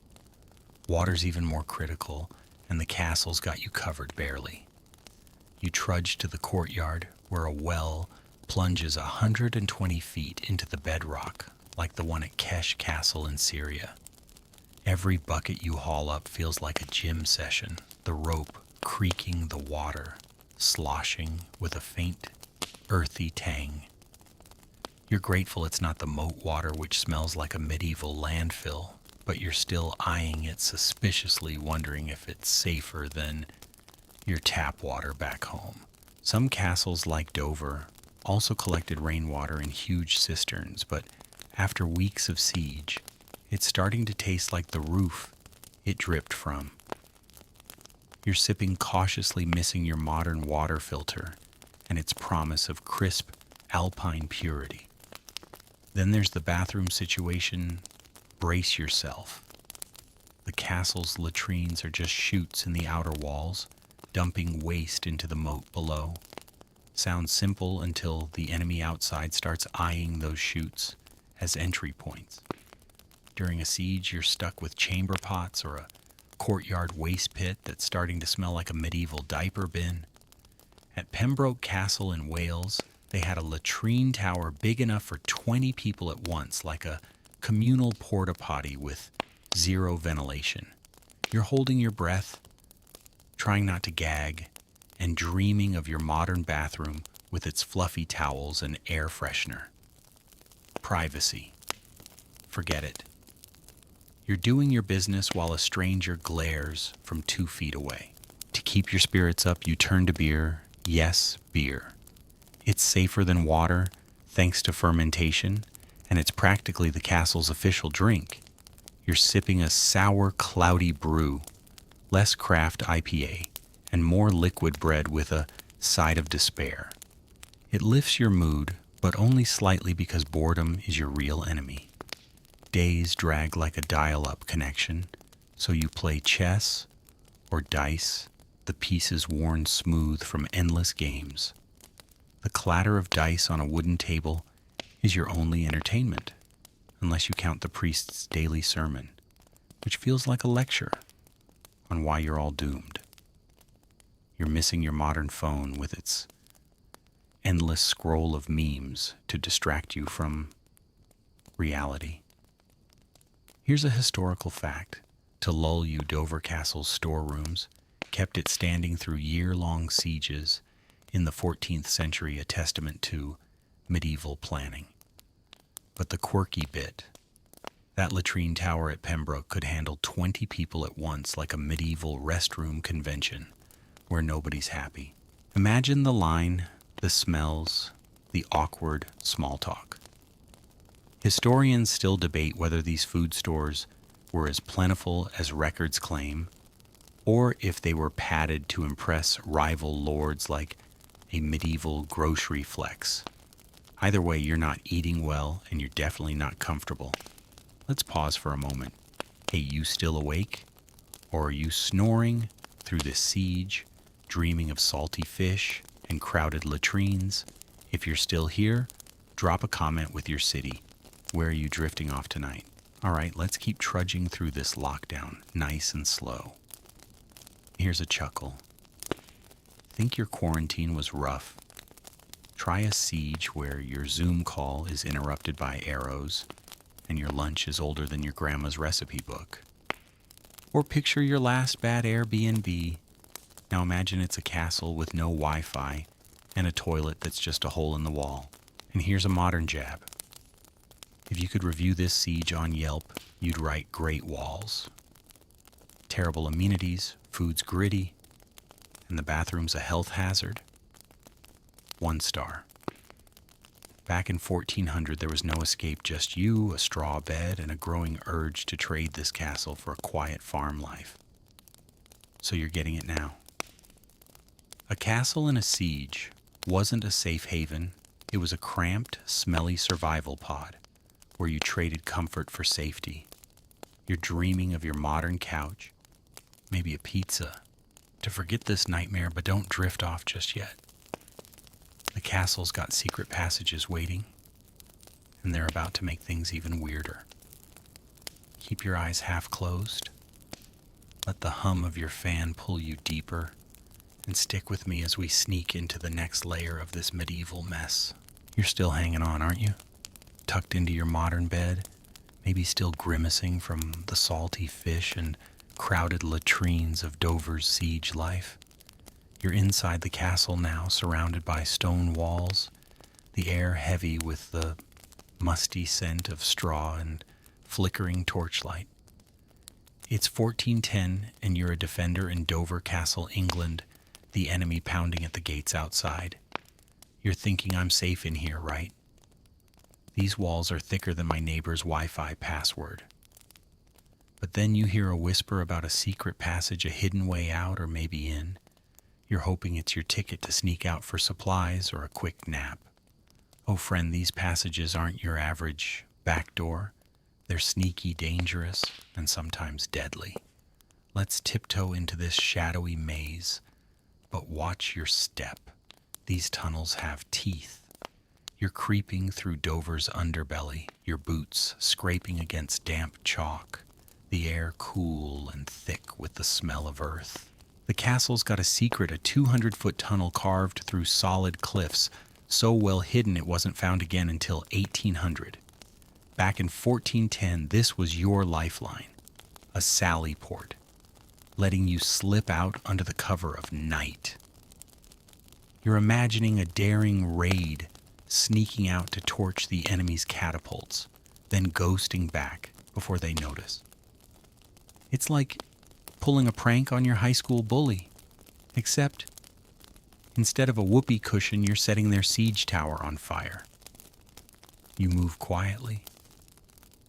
Water's even more critical, and the castle's got you covered barely. You trudge to the courtyard where a well plunges 120 feet into the bedrock like the one at Kesh Castle in Syria. Every bucket you haul up feels like a gym session. The the rope creaking the water, sloshing with a faint, earthy tang. You're grateful it's not the moat water which smells like a medieval landfill, but you're still eyeing it suspiciously, wondering if it's safer than your tap water back home. Some castles like Dover also collected rainwater in huge cisterns, but after weeks of siege, it's starting to taste like the roof it dripped from. You're sipping cautiously, missing your modern water filter and its promise of crisp alpine purity. Then there's the bathroom situation. Brace yourself. The castle's latrines are just chutes in the outer walls, dumping waste into the moat below. Sounds simple until the enemy outside starts eyeing those chutes as entry points. During a siege, you're stuck with chamber pots or a courtyard waste pit that's starting to smell like a medieval diaper bin. At Pembroke Castle in Wales, they had a latrine tower big enough for 20 people at once, like a communal porta potty with zero ventilation. You're holding your breath, trying not to gag, and dreaming of your modern bathroom with its fluffy towels and air freshener. Privacy. Forget it. You're doing your business while a stranger glares from 2 feet away. To keep your spirits up, you turn to beer. Yes, beer. It's safer than water, thanks to fermentation, and it's practically the castle's official drink. You're sipping a sour, cloudy brew, less craft IPA, and more liquid bread with a side of despair. It lifts your mood, but only slightly because boredom is your real enemy. Days drag like a dial-up connection, so you play chess or dice, the pieces worn smooth from endless games. The clatter of dice on a wooden table is your only entertainment, unless you count the priest's daily sermon, which feels like a lecture on why you're all doomed. You're missing your modern phone with its endless scroll of memes to distract you from reality. Here's a historical fact to lull you. Dover Castle's storerooms kept it standing through year-long sieges in the 14th century, a testament to medieval planning. But the quirky bit, that latrine tower at Pembroke could handle 20 people at once, like a medieval restroom convention where nobody's happy. Imagine the line, the smells, the awkward small talk. Historians still debate whether these food stores were as plentiful as records claim, or if they were padded to impress rival lords like a medieval grocery flex. Either way, you're not eating well and you're definitely not comfortable. Let's pause for a moment. Hey, you still awake? Or are you snoring through this siege, dreaming of salty fish and crowded latrines? If you're still here, drop a comment with your city. Where are you drifting off tonight? All right, let's keep trudging through this lockdown, nice and slow. Here's a chuckle. Think your quarantine was rough? Try a siege where your Zoom call is interrupted by arrows and your lunch is older than your grandma's recipe book. Or picture your last bad Airbnb. Now imagine it's a castle with no Wi-Fi and a toilet that's just a hole in the wall. And here's a modern jab. If you could review this siege on Yelp, you'd write great walls. Terrible amenities, food's gritty, and the bathroom's a health hazard. 1 star. Back in 1400, there was no escape, just you, a straw bed, and a growing urge to trade this castle for a quiet farm life. So you're getting it now. A castle in a siege wasn't a safe haven. It was a cramped, smelly survival pod where you traded comfort for safety. You're dreaming of your modern couch, maybe a pizza, to forget this nightmare, but don't drift off just yet. The castle's got secret passages waiting, and they're about to make things even weirder. Keep your eyes half closed. Let the hum of your fan pull you deeper, and stick with me as we sneak into the next layer of this medieval mess. You're still hanging on, aren't you? Tucked into your modern bed, maybe still grimacing from the salty fish and crowded latrines of Dover's siege life. You're inside the castle now, surrounded by stone walls, the air heavy with the musty scent of straw and flickering torchlight. It's 1410, and you're a defender in Dover Castle, England, the enemy pounding at the gates outside. You're thinking I'm safe in here, right? These walls are thicker than my neighbor's Wi-Fi password. But then you hear a whisper about a secret passage, a hidden way out, or maybe in. You're hoping it's your ticket to sneak out for supplies or a quick nap. Oh, friend, these passages aren't your average back door. They're sneaky, dangerous, and sometimes deadly. Let's tiptoe into this shadowy maze, but watch your step. These tunnels have teeth. You're creeping through Dover's underbelly, your boots scraping against damp chalk, the air cool and thick with the smell of earth. The castle's got a secret, a 200-foot tunnel carved through solid cliffs, so well hidden it wasn't found again until 1800. Back in 1410, this was your lifeline, a sally port, letting you slip out under the cover of night. You're imagining a daring raid, sneaking out to torch the enemy's catapults, then ghosting back before they notice. It's like pulling a prank on your high school bully, except instead of a whoopee cushion, you're setting their siege tower on fire. You move quietly.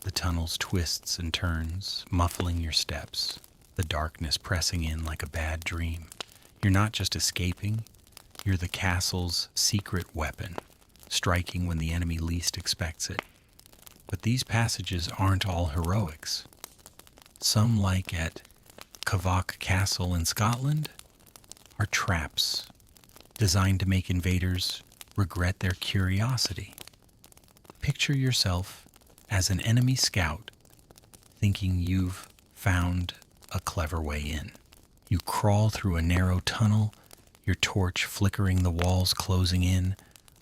The tunnel's twists and turns, muffling your steps, the darkness pressing in like a bad dream. You're not just escaping, you're the castle's secret weapon, striking when the enemy least expects it. But these passages aren't all heroics. Some, like at Kavok Castle in Scotland, are traps designed to make invaders regret their curiosity. Picture yourself as an enemy scout, thinking you've found a clever way in. You crawl through a narrow tunnel, your torch flickering the walls closing in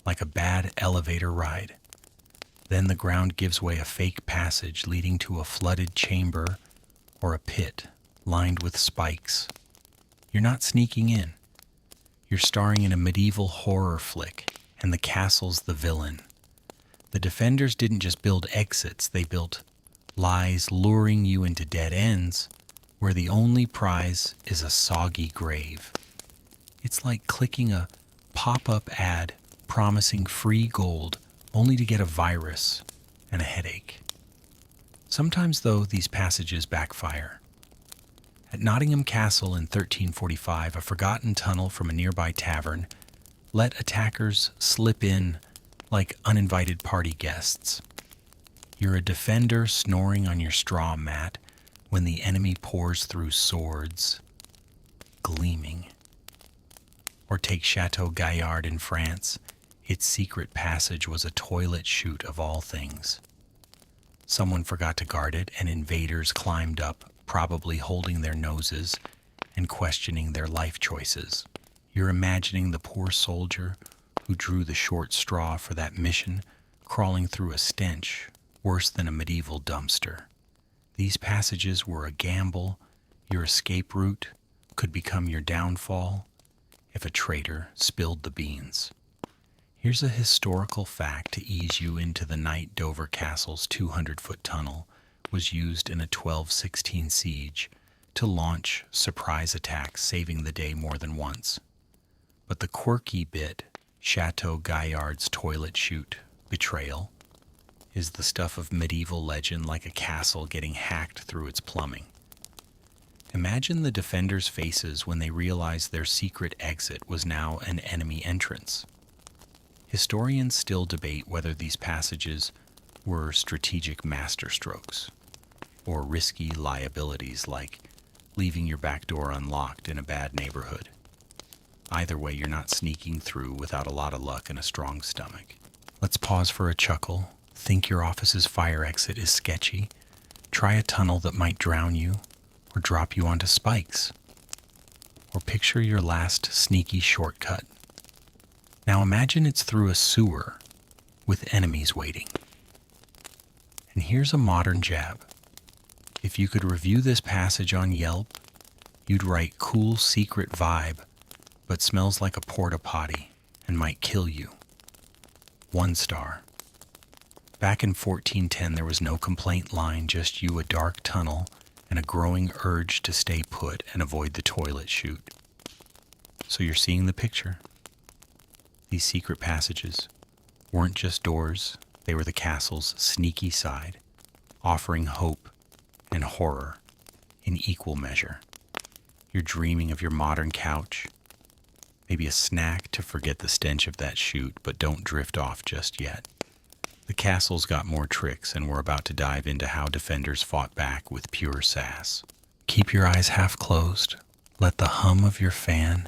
like a bad elevator ride. Then the ground gives way, a fake passage leading to a flooded chamber or a pit lined with spikes. You're not sneaking in. You're starring in a medieval horror flick, and the castle's the villain. The defenders didn't just build exits, they built lies luring you into dead ends where the only prize is a soggy grave. It's like clicking a pop-up ad promising free gold only to get a virus and a headache. Sometimes, though, these passages backfire. At Nottingham Castle in 1345, a forgotten tunnel from a nearby tavern let attackers slip in like uninvited party guests. You're a defender snoring on your straw mat when the enemy pours through swords, gleaming. Or take Chateau Gaillard in France. Its secret passage was a toilet chute of all things. Someone forgot to guard it, and invaders climbed up, probably holding their noses and questioning their life choices. You're imagining the poor soldier who drew the short straw for that mission, crawling through a stench worse than a medieval dumpster. These passages were a gamble. Your escape route could become your downfall if a traitor spilled the beans. Here's a historical fact to ease you into the night. Dover Castle's 200-foot tunnel was used in a 1216 siege to launch surprise attacks, saving the day more than once. But the quirky bit, Chateau Gaillard's toilet chute betrayal, is the stuff of medieval legend, like a castle getting hacked through its plumbing. Imagine the defenders' faces when they realized their secret exit was now an enemy entrance. Historians still debate whether these passages were strategic masterstrokes or risky liabilities like leaving your back door unlocked in a bad neighborhood. Either way, you're not sneaking through without a lot of luck and a strong stomach. Let's pause for a chuckle. Think your office's fire exit is sketchy. Try a tunnel that might drown you or drop you onto spikes. Or picture your last sneaky shortcut. Now imagine it's through a sewer with enemies waiting. And here's a modern jab. If you could review this passage on Yelp, you'd write cool secret vibe, but smells like a porta potty and might kill you. 1 star. Back in 1410, there was no complaint line, just you, a dark tunnel, and a growing urge to stay put and avoid the toilet chute. So you're seeing the picture. These secret passages weren't just doors, they were the castle's sneaky side, offering hope and horror in equal measure. You're dreaming of your modern couch, maybe a snack to forget the stench of that chute, but don't drift off just yet. The castle's got more tricks, and we're about to dive into how defenders fought back with pure sass. Keep your eyes half closed, let the hum of your fan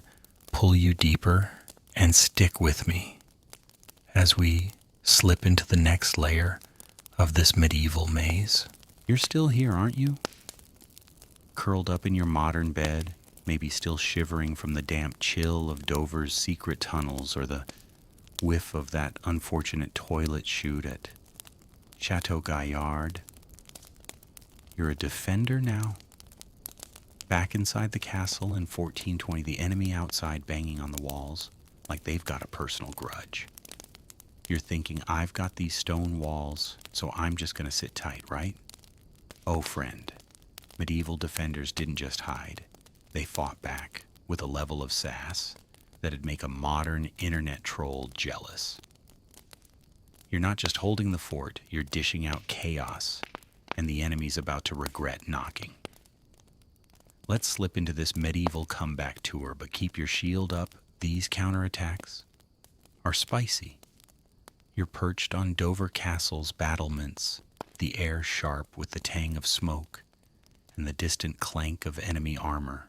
pull you deeper, and stick with me as we slip into the next layer of this medieval maze. You're still here, aren't you? Curled up in your modern bed, maybe still shivering from the damp chill of Dover's secret tunnels or the whiff of that unfortunate toilet chute at Chateau Gaillard. You're a defender now. Back inside the castle in 1420, the enemy outside banging on the walls like they've got a personal grudge. You're thinking, I've got these stone walls, so I'm just going to sit tight, right? Oh, friend, medieval defenders didn't just hide. They fought back with a level of sass that'd make a modern internet troll jealous. You're not just holding the fort, you're dishing out chaos, and the enemy's about to regret knocking. Let's slip into this medieval comeback tour, but keep your shield up. These counterattacks are spicy. You're perched on Dover Castle's battlements, the air sharp with the tang of smoke and the distant clank of enemy armor.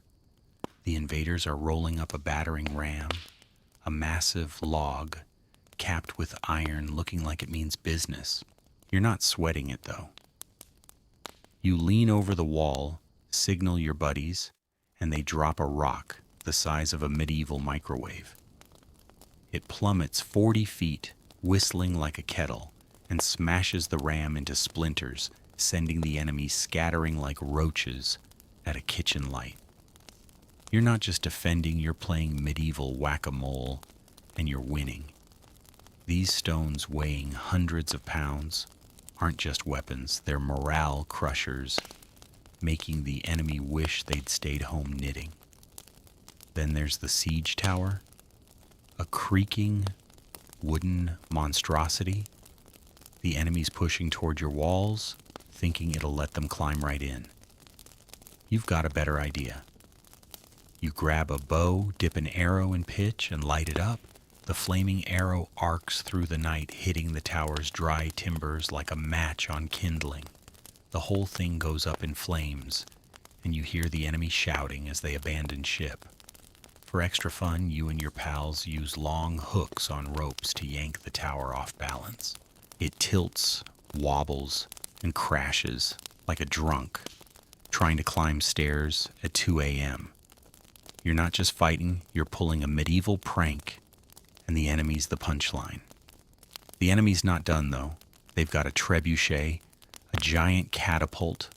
The invaders are rolling up a battering ram, a massive log capped with iron, looking like it means business. You're not sweating it, though. You lean over the wall, signal your buddies, and they drop a rock the size of a medieval microwave. It plummets 40 feet, whistling like a kettle, and smashes the ram into splinters, sending the enemy scattering like roaches at a kitchen light. You're not just defending, you're playing medieval whack-a-mole, and you're winning. These stones weighing hundreds of pounds aren't just weapons, they're morale crushers, making the enemy wish they'd stayed home knitting. Then there's the siege tower, a creaking wooden monstrosity. The enemy's pushing toward your walls, thinking it'll let them climb right in. You've got a better idea. You grab a bow, dip an arrow in pitch, and light it up. The flaming arrow arcs through the night, hitting the tower's dry timbers like a match on kindling. The whole thing goes up in flames, and you hear the enemy shouting as they abandon ship. For extra fun, you and your pals use long hooks on ropes to yank the tower off balance. It tilts, wobbles, and crashes like a drunk trying to climb stairs at 2 a.m. You're not just fighting, you're pulling a medieval prank, and the enemy's the punchline. The enemy's not done, though. They've got a trebuchet, a giant catapult,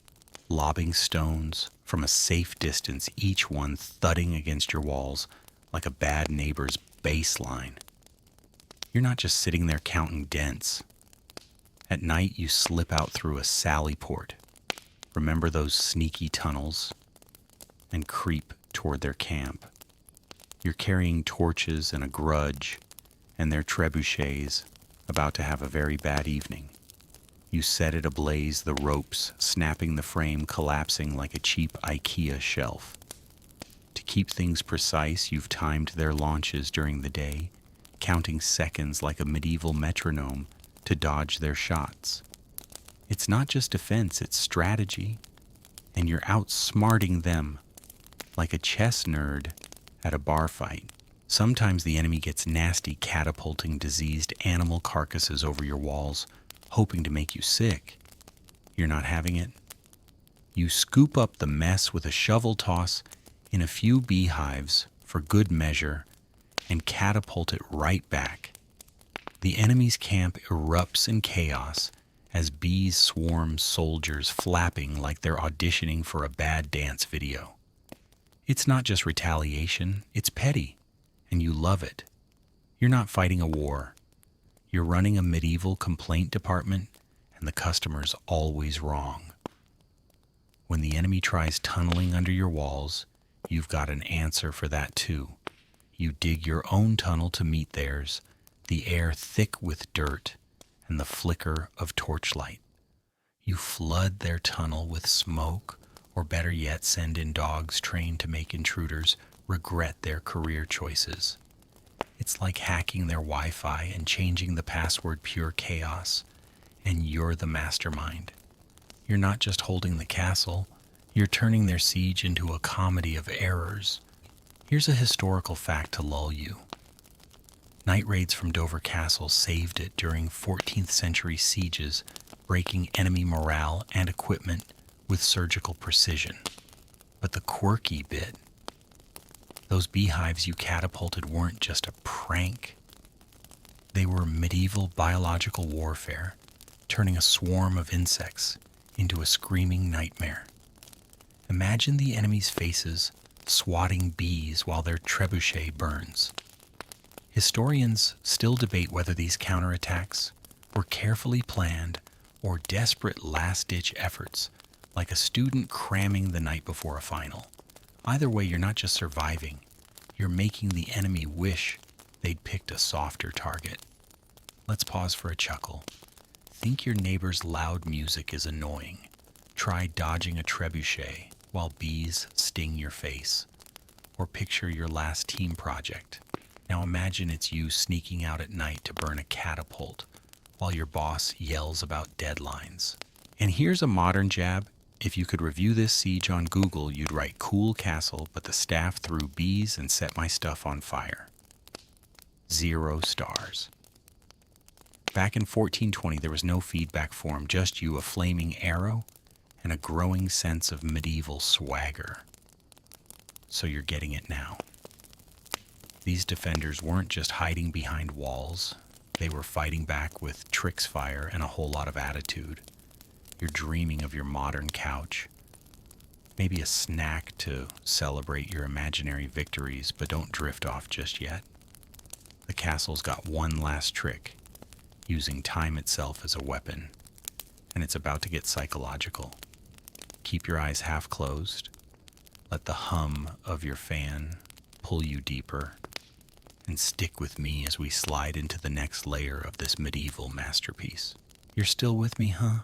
lobbing stones from a safe distance, each one thudding against your walls like a bad neighbor's baseline. You're not just sitting there counting dents. At night, you slip out through a sally port. Remember those sneaky tunnels? And creep toward their camp. You're carrying torches and a grudge, and their trebuchets about to have a very bad evening. You set it ablaze, the ropes snapping, the frame collapsing like a cheap IKEA shelf. To keep things precise, you've timed their launches during the day, counting seconds like a medieval metronome to dodge their shots. It's not just defense, it's strategy, and you're outsmarting them like a chess nerd at a bar fight. Sometimes the enemy gets nasty, catapulting diseased animal carcasses over your walls, hoping to make you sick. You're not having it. You scoop up the mess with a shovel toss in a few beehives for good measure and catapult it right back. The enemy's camp erupts in chaos as bees swarm soldiers flapping like they're auditioning for a bad dance video. It's not just retaliation, it's petty, and you love it. You're not fighting a war. You're running a medieval complaint department, and the customer's always wrong. When the enemy tries tunneling under your walls, you've got an answer for that too. You dig your own tunnel to meet theirs, the air thick with dirt and the flicker of torchlight. You flood their tunnel with smoke, or better yet, send in dogs trained to make intruders regret their career choices. It's like hacking their Wi-Fi and changing the password pure chaos, and you're the mastermind. You're not just holding the castle, you're turning their siege into a comedy of errors. Here's a historical fact to lull you. Night raids from Dover Castle saved it during 14th century sieges, breaking enemy morale and equipment with surgical precision. But the quirky bit, those beehives you catapulted weren't just a prank. They were medieval biological warfare, turning a swarm of insects into a screaming nightmare. Imagine the enemy's faces swatting bees while their trebuchet burns. Historians still debate whether these counterattacks were carefully planned or desperate last-ditch efforts, like a student cramming the night before a final. Either way, you're not just surviving, you're making the enemy wish they'd picked a softer target. Let's pause for a chuckle. Think your neighbor's loud music is annoying. Try dodging a trebuchet while bees sting your face. Or picture your last team project. Now imagine it's you sneaking out at night to burn a catapult while your boss yells about deadlines. And here's a modern jab. If you could review this siege on Google, you'd write cool castle, but the staff threw bees and set my stuff on fire. 0 stars. Back in 1420, there was no feedback form, just you, a flaming arrow, and a growing sense of medieval swagger. So you're getting it now. These defenders weren't just hiding behind walls. They were fighting back with tricks fire and a whole lot of attitude. You're dreaming of your modern couch. Maybe a snack to celebrate your imaginary victories, but don't drift off just yet. The castle's got one last trick, using time itself as a weapon, and it's about to get psychological. Keep your eyes half closed. Let the hum of your fan pull you deeper, and stick with me as we slide into the next layer of this medieval masterpiece. You're still with me, huh?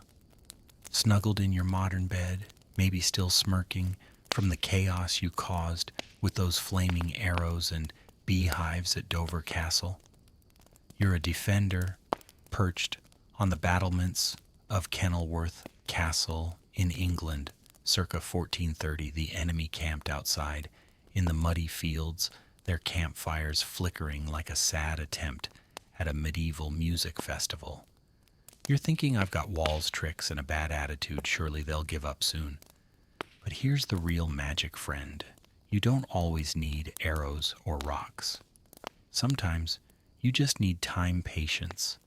Snuggled in your modern bed, maybe still smirking from the chaos you caused with those flaming arrows and beehives at Dover Castle. You're a defender perched on the battlements of Kenilworth Castle in England, circa 1430. The enemy camped outside in the muddy fields, their campfires flickering like a sad attempt at a medieval music festival. You're thinking, I've got walls, tricks, and a bad attitude, surely they'll give up soon. But here's the real magic, friend. You don't always need arrows or rocks. Sometimes you just need time, patience,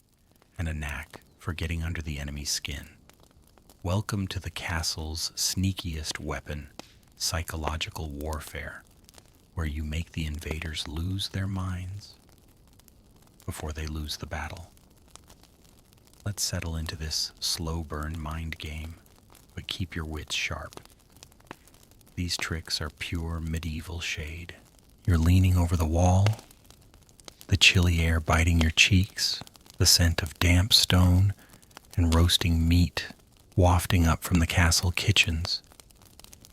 and a knack for getting under the enemy's skin. Welcome to the castle's sneakiest weapon, psychological warfare, where you make the invaders lose their minds before they lose the battle. Let's settle into this slow burn mind game, but keep your wits sharp. These tricks are pure medieval shade. You're leaning over the wall, the chilly air biting your cheeks, the scent of damp stone and roasting meat wafting up from the castle kitchens.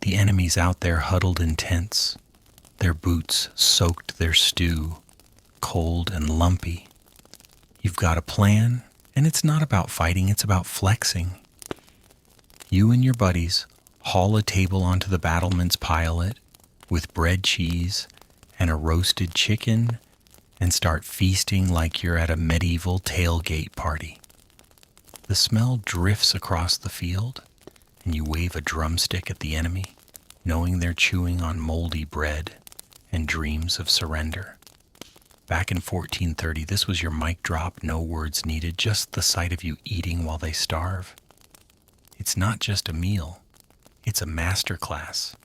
The enemies out there huddled in tents, their boots soaked their stew, cold and lumpy. You've got a plan, and it's not about fighting, it's about flexing. You and your buddies haul a table onto the battlement's pilot with bread, cheese, and a roasted chicken, and start feasting like you're at a medieval tailgate party. The smell drifts across the field, and you wave a drumstick at the enemy, knowing they're chewing on moldy bread and dreams of surrender. Back in 1430, this was your mic drop, no words needed, just the sight of you eating while they starve. It's not just a meal, it's a master class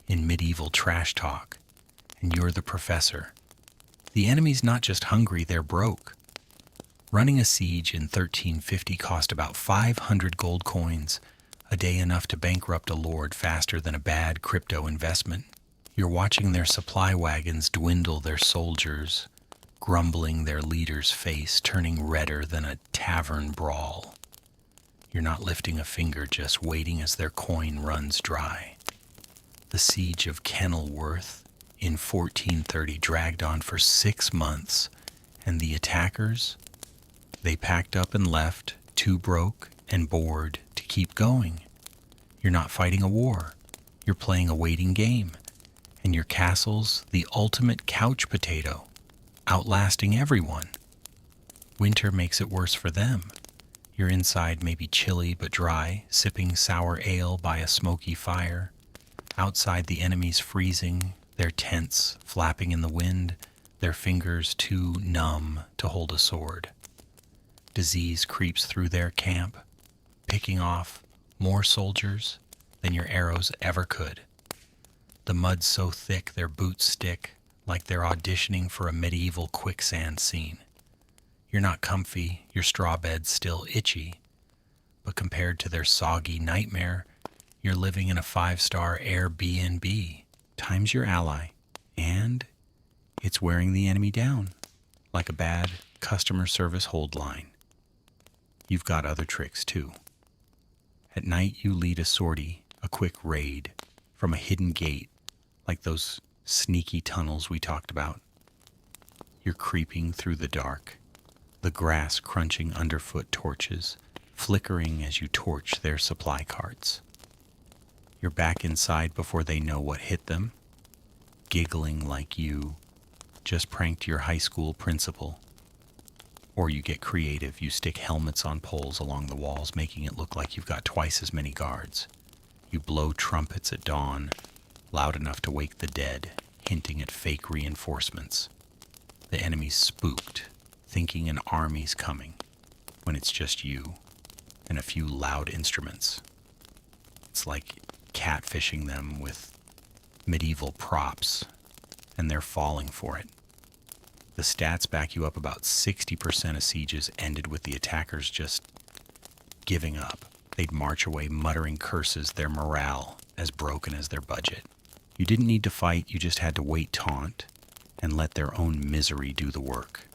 in medieval trash talk, and you're the professor. The enemy's not just hungry, they're broke. Running a siege in 1350 cost about 500 gold coins, a day enough to bankrupt a lord faster than a bad crypto investment. You're watching their supply wagons dwindle their soldiers, grumbling their leader's face, turning redder than a tavern brawl. You're not lifting a finger, just waiting as their coin runs dry. The siege of Kenilworth in 1430 dragged on for 6 months, and the attackers, they packed up and left, too broke and bored to keep going. You're not fighting a war, you're playing a waiting game, and your castle's the ultimate couch potato, outlasting everyone. Winter makes it worse for them. Your inside may be chilly but dry, sipping sour ale by a smoky fire. Outside, the enemy's freezing, their tents flapping in the wind, their fingers too numb to hold a sword. Disease creeps through their camp, picking off more soldiers than your arrows ever could. The mud's so thick their boots stick, like they're auditioning for a medieval quicksand scene. You're not comfy, your straw bed's still itchy, but compared to their soggy nightmare, you're living in a 5-star Airbnb. Time's your ally, and it's wearing the enemy down, like a bad customer service hold line. You've got other tricks too. At night you lead a sortie, a quick raid, from a hidden gate, like those sneaky tunnels we talked about. You're creeping through the dark, the grass crunching underfoot torches, flickering as you torch their supply carts. You're back inside before they know what hit them, giggling like you just pranked your high school principal. Or you get creative, you stick helmets on poles along the walls, making it look like you've got twice as many guards. You blow trumpets at dawn, loud enough to wake the dead, hinting at fake reinforcements. The enemy's spooked, thinking an army's coming, when it's just you and a few loud instruments. It's like catfishing them with medieval props, and they're falling for it. The stats back you up. About 60% of sieges ended with the attackers just giving up. They'd march away muttering curses, their morale as broken as their budget. You didn't need to fight, you just had to wait taunt and let their own misery do the work.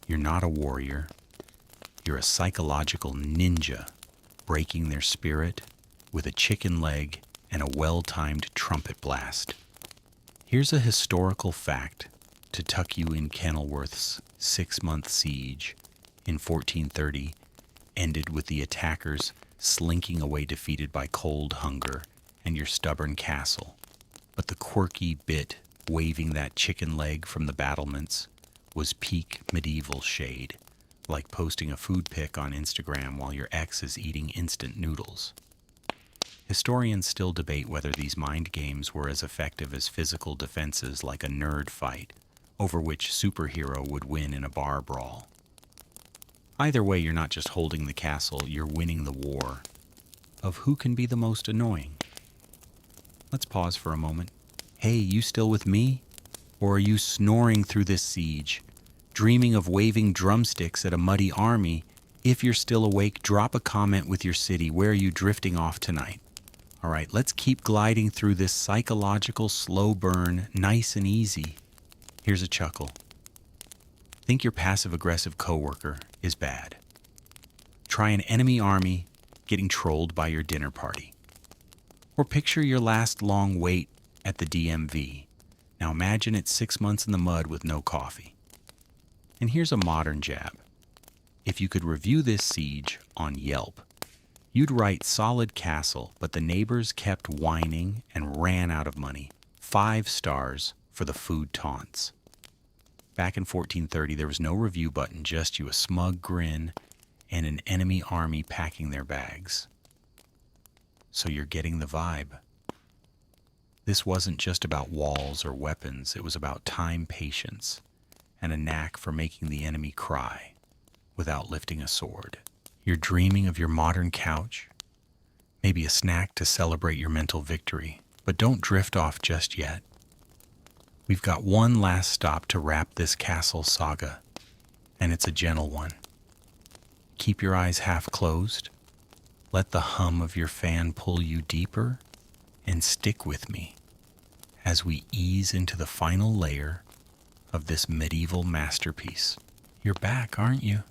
You're not a warrior, you're a psychological ninja, breaking their spirit with a chicken leg and a well-timed trumpet blast. Here's a historical fact to tuck you in. Kenilworth's 6-month siege in 1430 ended with the attackers slinking away defeated by cold hunger and your stubborn castle. But the quirky bit waving that chicken leg from the battlements was peak medieval shade, like posting a food pic on Instagram while your ex is eating instant noodles. Historians still debate whether these mind games were as effective as physical defenses like a nerd fight, over which superhero would win in a bar brawl. Either way, you're not just holding the castle, you're winning the war of who can be the most annoying. Let's pause for a moment. Hey, you still with me? Or are you snoring through this siege, dreaming of waving drumsticks at a muddy army? If you're still awake, drop a comment with your city. Where are you drifting off tonight? All right, let's keep gliding through this psychological slow burn, nice and easy. Here's a chuckle. Think your passive-aggressive coworker is bad. Try an enemy army getting trolled by your dinner party. Or picture your last long wait at the DMV. Now imagine it's 6 months in the mud with no coffee. And here's a modern jab. If you could review this siege on Yelp, you'd write solid castle, but the neighbors kept whining and ran out of money. 5 stars for the food taunts. Back in 1430, there was no review button, just you, a smug grin, and an enemy army packing their bags. So you're getting the vibe. This wasn't just about walls or weapons, it was about time, patience, and a knack for making the enemy cry without lifting a sword. You're dreaming of your modern couch, maybe a snack to celebrate your mental victory, but don't drift off just yet. We've got one last stop to wrap this castle saga, and it's a gentle one. Keep your eyes half closed, let the hum of your fan pull you deeper, and stick with me as we ease into the final layer of this medieval masterpiece. You're back, aren't you?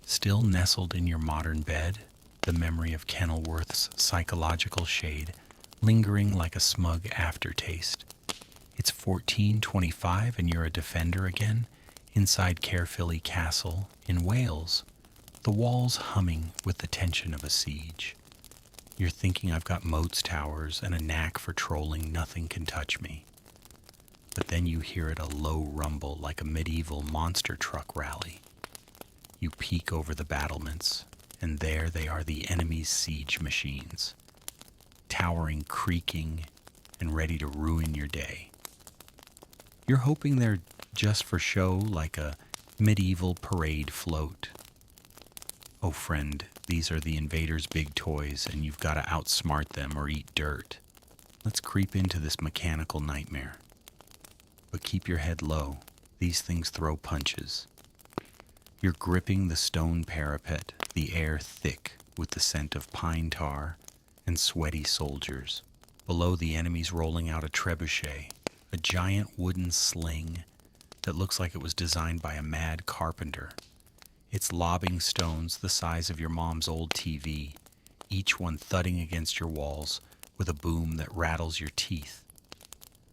Still nestled in your modern bed, the memory of Kenilworth's psychological shade lingering like a smug aftertaste. It's 1425 and you're a defender again, inside Caerphilly Castle in Wales, the walls humming with the tension of a siege. You're thinking I've got moats, towers, and a knack for trolling, nothing can touch me. But then you hear it a low rumble like a medieval monster truck rally. You peek over the battlements, and there they are, the enemy's siege machines, towering, creaking, and ready to ruin your day. You're hoping they're just for show, like a medieval parade float. Oh friend, these are the invaders' big toys, and you've got to outsmart them or eat dirt. Let's creep into this mechanical nightmare. But keep your head low. These things throw punches. You're gripping the stone parapet, the air thick with the scent of pine tar and sweaty soldiers. Below, the enemy's rolling out a trebuchet, a giant wooden sling that looks like it was designed by a mad carpenter. It's lobbing stones the size of your mom's old TV, each one thudding against your walls with a boom that rattles your teeth.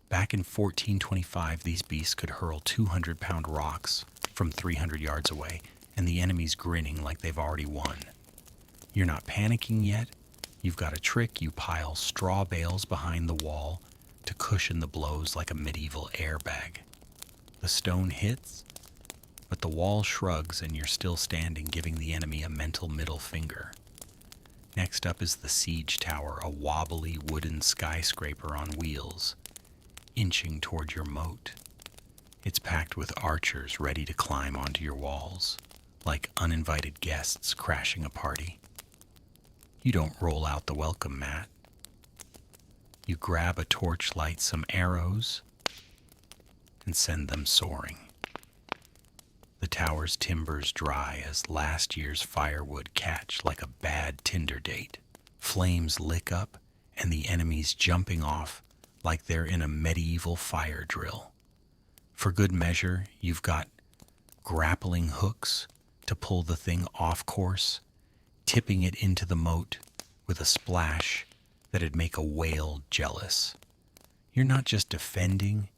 Back in 1425, these beasts could hurl 200-pound rocks from 300 yards away, and the enemy's grinning like they've already won. You're not panicking yet. You've got a trick. You pile straw bales behind the wall to cushion the blows like a medieval airbag. The stone hits, but the wall shrugs and you're still standing, giving the enemy a mental middle finger. Next up is the siege tower, a wobbly wooden skyscraper on wheels, inching toward your moat. It's packed with archers ready to climb onto your walls, like uninvited guests crashing a party. You don't roll out the welcome mat. You grab a torch, light some arrows, and send them soaring. The tower's timbers dry as last year's firewood catch like a bad Tinder date. Flames lick up, and the enemy's jumping off like they're in a medieval fire drill. For good measure, you've got grappling hooks to pull the thing off course, tipping it into the moat with a splash that'd make a whale jealous. You're not just defending,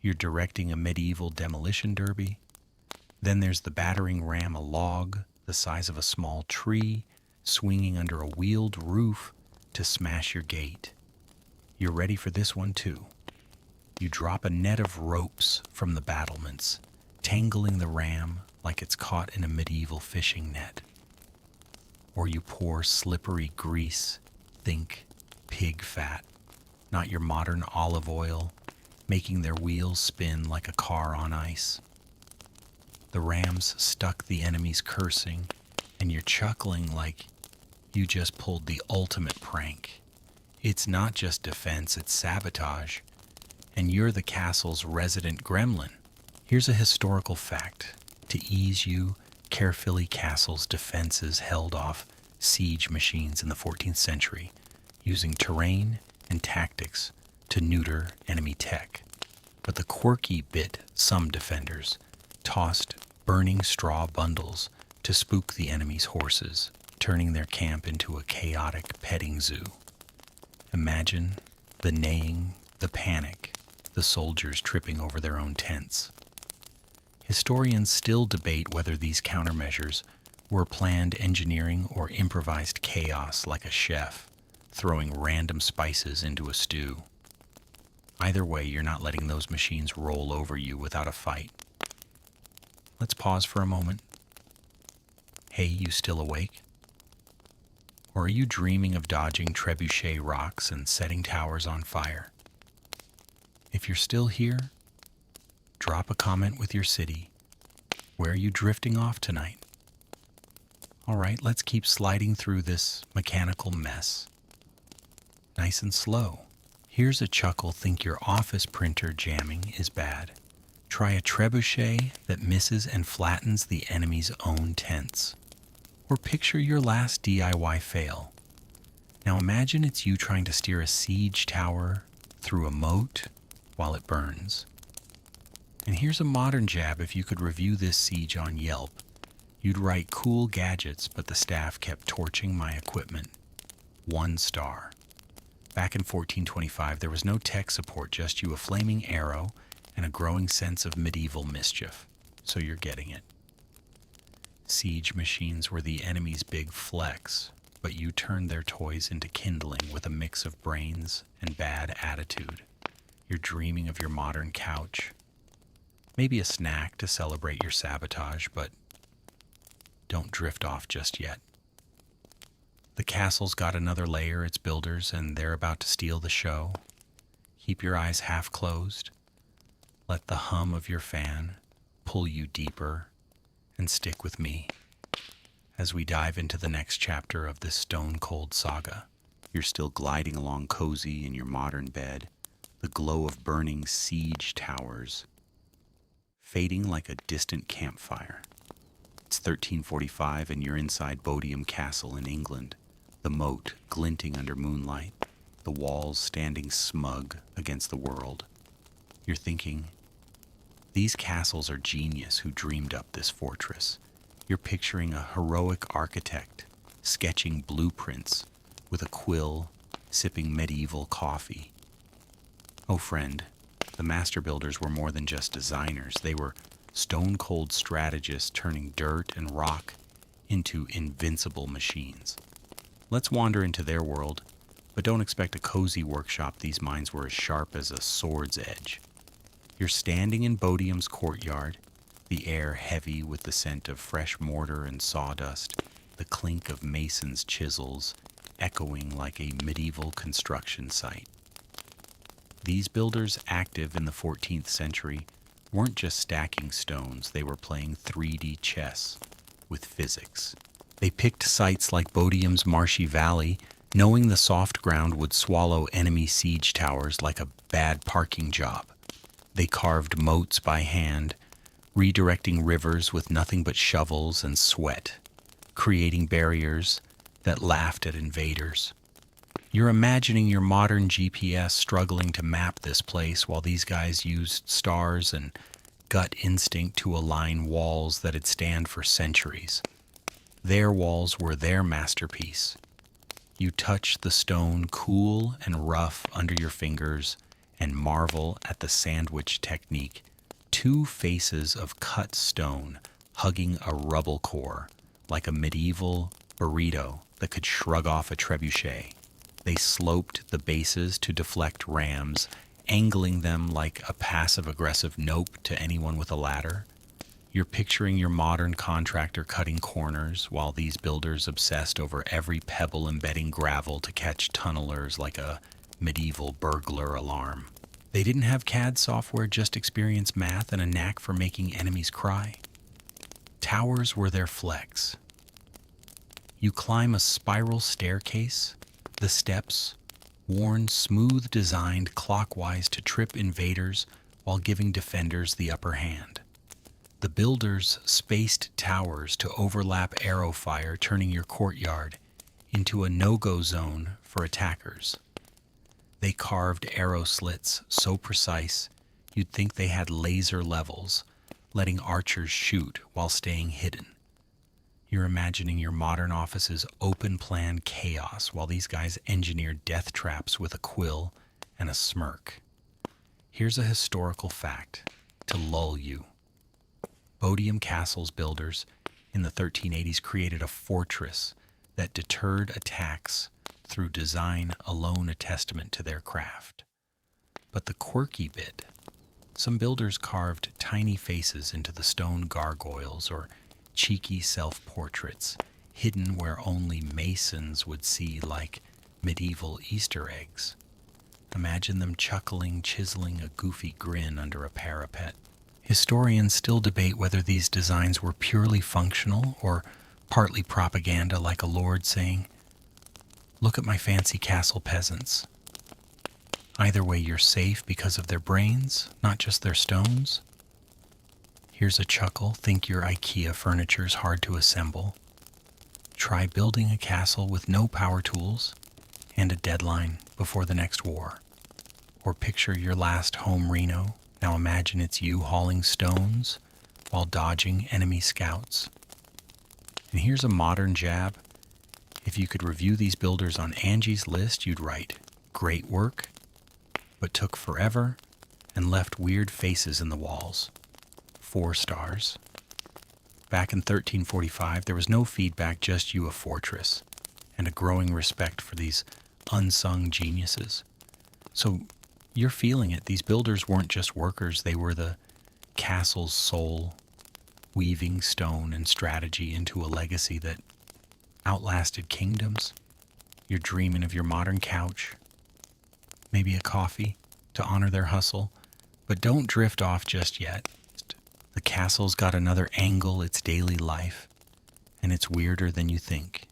you're directing a medieval demolition derby. Then there's the battering ram, a log the size of a small tree, swinging under a wheeled roof to smash your gate. You're ready for this one too. You drop a net of ropes from the battlements, tangling the ram like it's caught in a medieval fishing net. Or you pour slippery grease, think pig fat, not your modern olive oil, making their wheels spin like a car on ice. The rams stuck the enemy's cursing, and you're chuckling like you just pulled the ultimate prank. It's not just defense, it's sabotage, and you're the castle's resident gremlin. Here's a historical fact. To ease you, Caerphilly Castle's defenses held off siege machines in the 14th century, using terrain and tactics to neuter enemy tech. But the quirky bit some defenders tossed burning straw bundles to spook the enemy's horses, turning their camp into a chaotic petting zoo. Imagine the neighing, the panic, the soldiers tripping over their own tents. Historians still debate whether these countermeasures were planned engineering or improvised chaos, like a chef throwing random spices into a stew. Either way, you're not letting those machines roll over you without a fight. Let's pause for a moment. Hey, you still awake? Or are you dreaming of dodging trebuchet rocks and setting towers on fire? If you're still here, drop a comment with your city Where are you drifting off tonight? All right, let's keep sliding through this mechanical mess. Nice and slow. Here's a chuckle. Think your office printer jamming is bad. Try a trebuchet that misses and flattens the enemy's own tents. Or picture your last DIY fail. Now imagine it's you trying to steer a siege tower through a moat while it burns. And here's a modern jab. If you could review this siege on Yelp, you'd write cool gadgets, but the staff kept torching my equipment. 1 star. Back in 1425, there was no tech support, just you, a flaming arrow, and a growing sense of medieval mischief. So you're getting it. Siege machines were the enemy's big flex, but you turned their toys into kindling with a mix of brains and bad attitude. You're dreaming of your modern couch. Maybe a snack to celebrate your sabotage, but don't drift off just yet. The castle's got another layer, its builders, and they're about to steal the show. Keep your eyes half closed. Let the hum of your fan pull you deeper, and stick with me as we dive into the next chapter of this stone-cold saga. You're still gliding along cozy in your modern bed, the glow of burning siege towers fading like a distant campfire. It's 1345 and you're inside Bodiam Castle in England, the moat glinting under moonlight, the walls standing smug against the world. You're thinking, these castles are genius who dreamed up this fortress. You're picturing a heroic architect sketching blueprints with a quill, sipping medieval coffee. Oh friend, the master builders were more than just designers. They were stone-cold strategists turning dirt and rock into invincible machines. Let's wander into their world, but don't expect a cozy workshop. These minds were as sharp as a sword's edge. You're standing in Bodiam's courtyard, the air heavy with the scent of fresh mortar and sawdust, the clink of masons' chisels echoing like a medieval construction site. These builders, active in the 14th century, weren't just stacking stones, they were playing 3D chess with physics. They picked sites like Bodiam's marshy valley, knowing the soft ground would swallow enemy siege towers like a bad parking job. They carved moats by hand, redirecting rivers with nothing but shovels and sweat, creating barriers that laughed at invaders. You're imagining your modern GPS struggling to map this place while these guys used stars and gut instinct to align walls that'd stand for centuries. Their walls were their masterpiece. You touch the stone cool and rough under your fingers and marvel at the sandwich technique. 2 faces of cut stone hugging a rubble core like a medieval burrito that could shrug off a trebuchet. They sloped the bases to deflect rams, angling them like a passive-aggressive nope to anyone with a ladder. You're picturing your modern contractor cutting corners while these builders obsessed over every pebble embedding gravel to catch tunnelers like a medieval burglar alarm. They didn't have CAD software, just experienced math and a knack for making enemies cry. Towers were their flex. You climb a spiral staircase, the steps worn smooth designed clockwise to trip invaders while giving defenders the upper hand. The builders spaced towers to overlap arrow fire, turning your courtyard into a no-go zone for attackers. They carved arrow slits so precise you'd think they had laser levels, letting archers shoot while staying hidden. You're imagining your modern office's open-plan chaos while these guys engineered death traps with a quill and a smirk. Here's a historical fact to lull you. Bodiam Castle's builders in the 1380s created a fortress that deterred attacks through design alone, a testament to their craft. But the quirky bit, some builders carved tiny faces into the stone gargoyles or cheeky self-portraits, hidden where only masons would see, like medieval Easter eggs. Imagine them chuckling, chiseling a goofy grin under a parapet. Historians still debate whether these designs were purely functional or partly propaganda, like a lord saying, "Look at my fancy castle peasants." Either way, you're safe because of their brains, not just their stones. Here's a chuckle. Think your IKEA furniture's hard to assemble. Try building a castle with no power tools and a deadline before the next war. Or picture your last home reno. Now imagine it's you hauling stones while dodging enemy scouts. And here's a modern jab. If you could review these builders on Angie's List, you'd write, "Great work, but took forever and left weird faces in the walls." 4 stars. Back in 1345, there was no feedback, just you a fortress, and a growing respect for these unsung geniuses. So you're feeling it. These builders weren't just workers, they were the castle's soul, weaving stone and strategy into a legacy that outlasted kingdoms. You're dreaming of your modern couch, maybe a coffee, to honor their hustle, but don't drift off just yet. The castle's got another angle, it's daily life, and it's weirder than you think.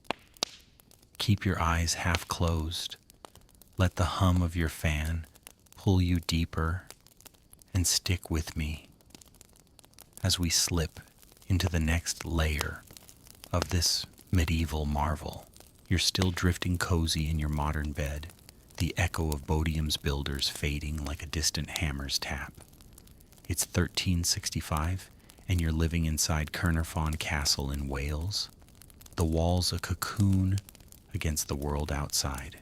Keep your eyes half closed. Let the hum of your fan pull you deeper, and stick with me as we slip into the next layer of this medieval marvel. You're still drifting cozy in your modern bed, the echo of Bodiam's builders fading like a distant hammer's tap. It's 1365, and you're living inside Caernarfon Castle in Wales. The walls a cocoon against the world outside.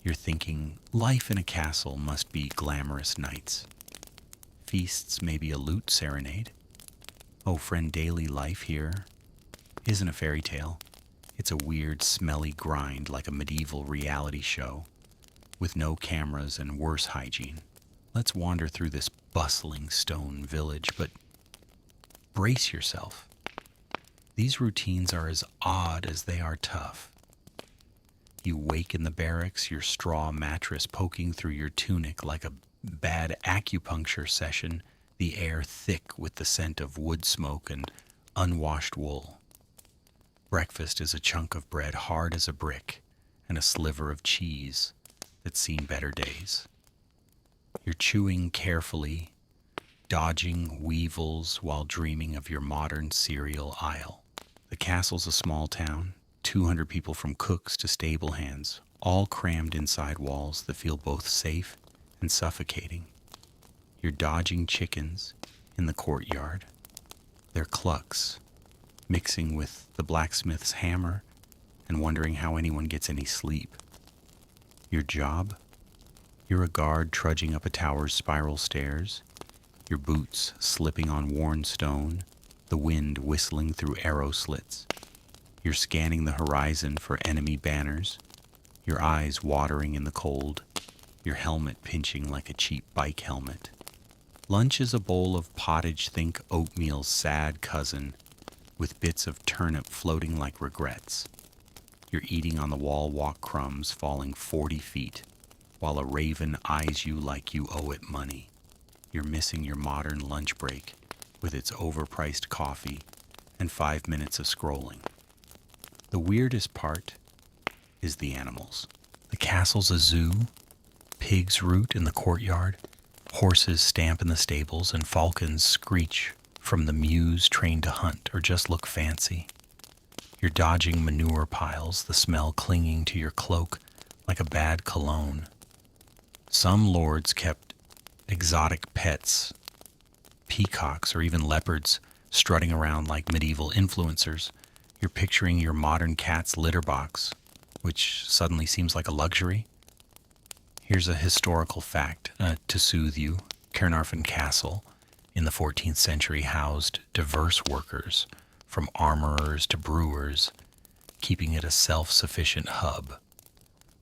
You're thinking, life in a castle must be glamorous nights. Feasts may be a lute serenade. Oh, friend, daily life here isn't a fairy tale. It's a weird, smelly grind like a medieval reality show, with no cameras and worse hygiene. Let's wander through this bustling stone village, but brace yourself. These routines are as odd as they are tough. You wake in the barracks, your straw mattress poking through your tunic like a bad acupuncture session, the air thick with the scent of wood smoke and unwashed wool. Breakfast is a chunk of bread hard as a brick and a sliver of cheese that's seen better days. You're chewing carefully, dodging weevils while dreaming of your modern cereal aisle. The castle's a small town, 200 people from cooks to stable hands, all crammed inside walls that feel both safe and suffocating. You're dodging chickens in the courtyard, their clucks mixing with the blacksmith's hammer and wondering how anyone gets any sleep. Your job? You're a guard trudging up a tower's spiral stairs, your boots slipping on worn stone, the wind whistling through arrow slits. You're scanning the horizon for enemy banners, your eyes watering in the cold, your helmet pinching like a cheap bike helmet. Lunch is a bowl of pottage, think oatmeal's sad cousin, with bits of turnip floating like regrets. You're eating on the wall walk crumbs falling 40 feet, while a raven eyes you like you owe it money. You're missing your modern lunch break with its overpriced coffee and 5 minutes of scrolling. The weirdest part is the animals. The castle's a zoo, pigs root in the courtyard, horses stamp in the stables, and falcons screech from the mews trained to hunt or just look fancy. You're dodging manure piles, the smell clinging to your cloak like a bad cologne. Some lords kept exotic pets, peacocks or even leopards strutting around like medieval influencers. You're picturing your modern cat's litter box, which suddenly seems like a luxury. Here's a historical fact to soothe you. Caernarfon Castle in the 14th century housed diverse workers, from armorers to brewers, keeping it a self-sufficient hub.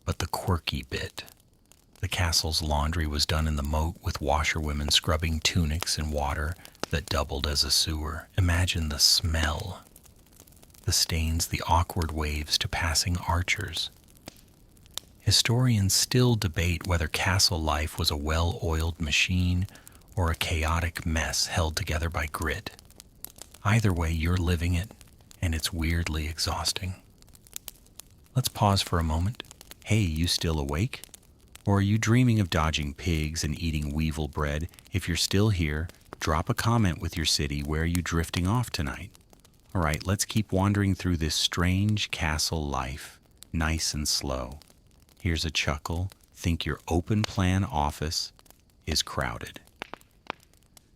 But the quirky bit, the castle's laundry was done in the moat with washerwomen scrubbing tunics in water that doubled as a sewer. Imagine the smell, the stains, the awkward waves to passing archers. Historians still debate whether castle life was a well-oiled machine or a chaotic mess held together by grit. Either way, you're living it, and it's weirdly exhausting. Let's pause for a moment. Hey, you still awake? Or are you dreaming of dodging pigs and eating weevil bread? If you're still here, drop a comment with your city. Where are you drifting off tonight? All right, let's keep wandering through this strange castle life, nice and slow. Here's a chuckle. Think your open plan office is crowded.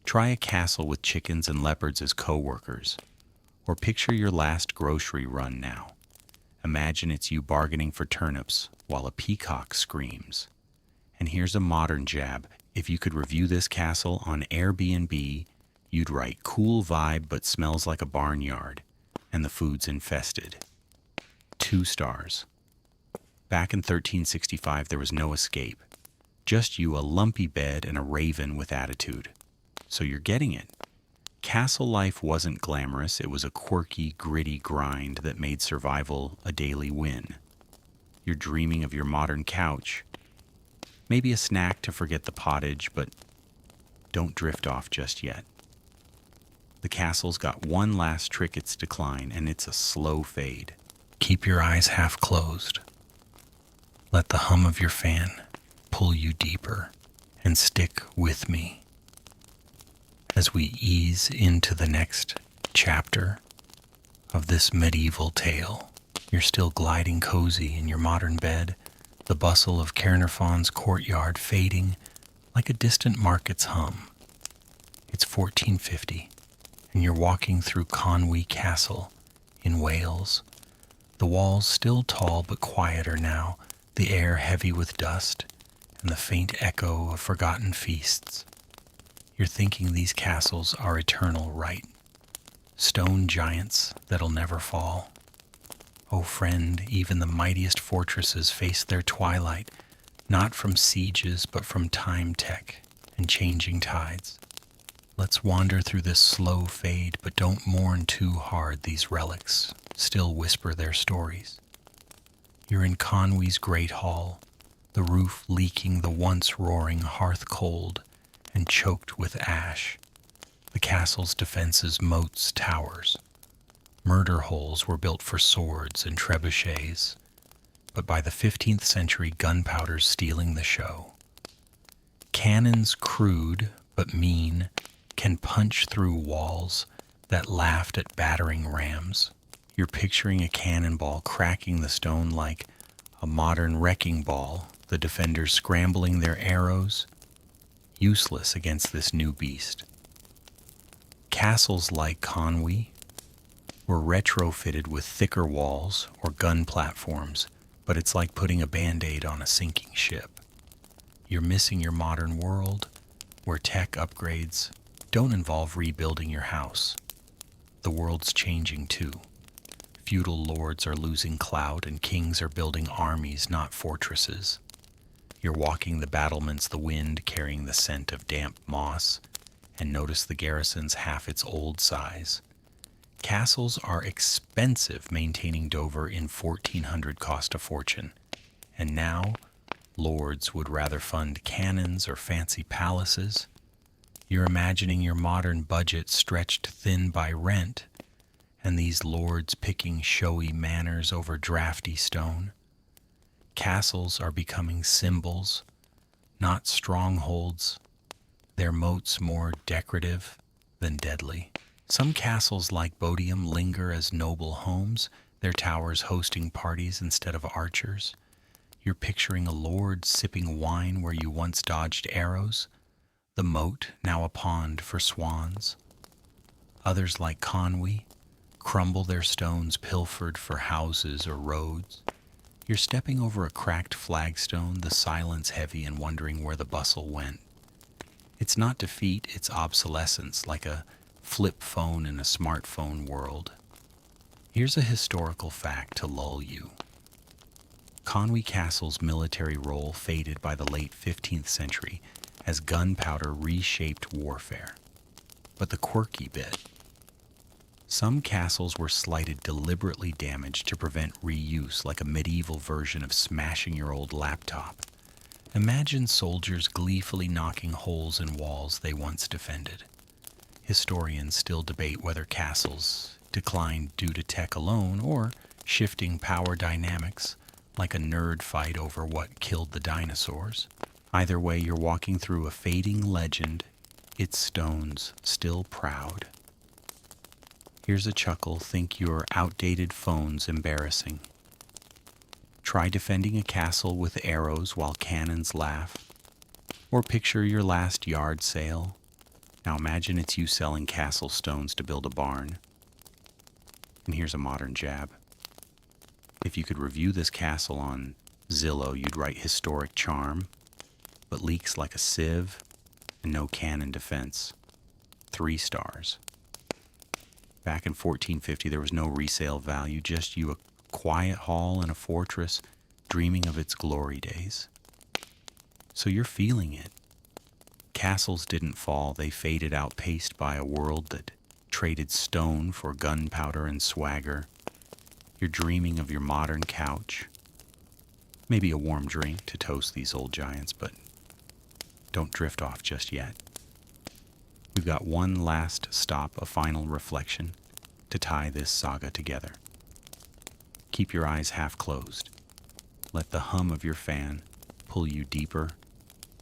Try a castle with chickens and leopards as co-workers. Or picture your last grocery run now. Imagine it's you bargaining for turnips while a peacock screams. And here's a modern jab. If you could review this castle on Airbnb, you'd write cool vibe but smells like a barnyard, and the food's infested. 2 stars. Back in 1365, there was no escape. Just you, a lumpy bed, and a raven with attitude. So you're getting it. Castle life wasn't glamorous. It was a quirky, gritty grind that made survival a daily win. You're dreaming of your modern couch. Maybe a snack to forget the pottage, but don't drift off just yet. The castle's got one last trick its decline, and it's a slow fade. Keep your eyes half closed. Let the hum of your fan pull you deeper, and stick with me as we ease into the next chapter of this medieval tale. You're still gliding cozy in your modern bed, the bustle of Caernarfon's courtyard fading like a distant market's hum. It's 1450, and you're walking through Conwy Castle in Wales. The walls still tall but quieter now, the air heavy with dust, and the faint echo of forgotten feasts. You're thinking these castles are eternal, right? Stone giants that'll never fall. Oh friend, even the mightiest fortresses face their twilight, not from sieges but from time tech and changing tides. Let's wander through this slow fade, but don't mourn too hard. These relics still whisper their stories. You're in Conwy's great hall, the roof leaking the once roaring hearth cold and choked with ash. The castle's defenses, moats, towers. Murder holes were built for swords and trebuchets, but by the 15th century, gunpowder's stealing the show. Cannons crude but mean can punch through walls that laughed at battering rams. You're picturing a cannonball cracking the stone like a modern wrecking ball, the defenders scrambling their arrows, useless against this new beast. Castles like Conwy were retrofitted with thicker walls or gun platforms, but it's like putting a Band-Aid on a sinking ship. You're missing your modern world, where tech upgrades don't involve rebuilding your house. The world's changing too. Feudal lords are losing clout and kings are building armies, not fortresses. You're walking the battlements, the wind carrying the scent of damp moss, and notice the garrison's half its old size. Castles are expensive. Maintaining Dover in 1400 cost a fortune, and now lords would rather fund cannons or fancy palaces. You're imagining your modern budget stretched thin by rent, and these lords picking showy manors over drafty stone. Castles are becoming symbols, not strongholds, their moats more decorative than deadly. Some castles like Bodiam linger as noble homes, their towers hosting parties instead of archers. You're picturing a lord sipping wine where you once dodged arrows, the moat now a pond for swans. Others like Conwy crumble their stones pilfered for houses or roads. You're stepping over a cracked flagstone, the silence heavy, and wondering where the bustle went. It's not defeat, it's obsolescence, like a flip phone in a smartphone world. Here's a historical fact to lull you. Conwy Castle's military role faded by the late 15th century as gunpowder reshaped warfare. But the quirky bit: some castles were slighted, deliberately damaged to prevent reuse, like a medieval version of smashing your old laptop. Imagine soldiers gleefully knocking holes in walls they once defended. Historians still debate whether castles declined due to tech alone or shifting power dynamics, like a nerd fight over what killed the dinosaurs. Either way, you're walking through a fading legend, its stones still proud. Here's a chuckle, think your outdated phone's embarrassing. Try defending a castle with arrows while cannons laugh. Or picture your last yard sale. Now imagine it's you selling castle stones to build a barn. And here's a modern jab. If you could review this castle on Zillow, you'd write historic charm, but leaks like a sieve and no cannon defense. 3 stars. Back in 1450, there was no resale value, just you a quiet hall in a fortress dreaming of its glory days. So you're feeling it. Castles didn't fall, they faded, outpaced by a world that traded stone for gunpowder and swagger. You're dreaming of your modern couch, maybe a warm drink to toast these old giants, but don't drift off just yet. We've got one last stop, a final reflection, to tie this saga together. Keep your eyes half closed. Let the hum of your fan pull you deeper,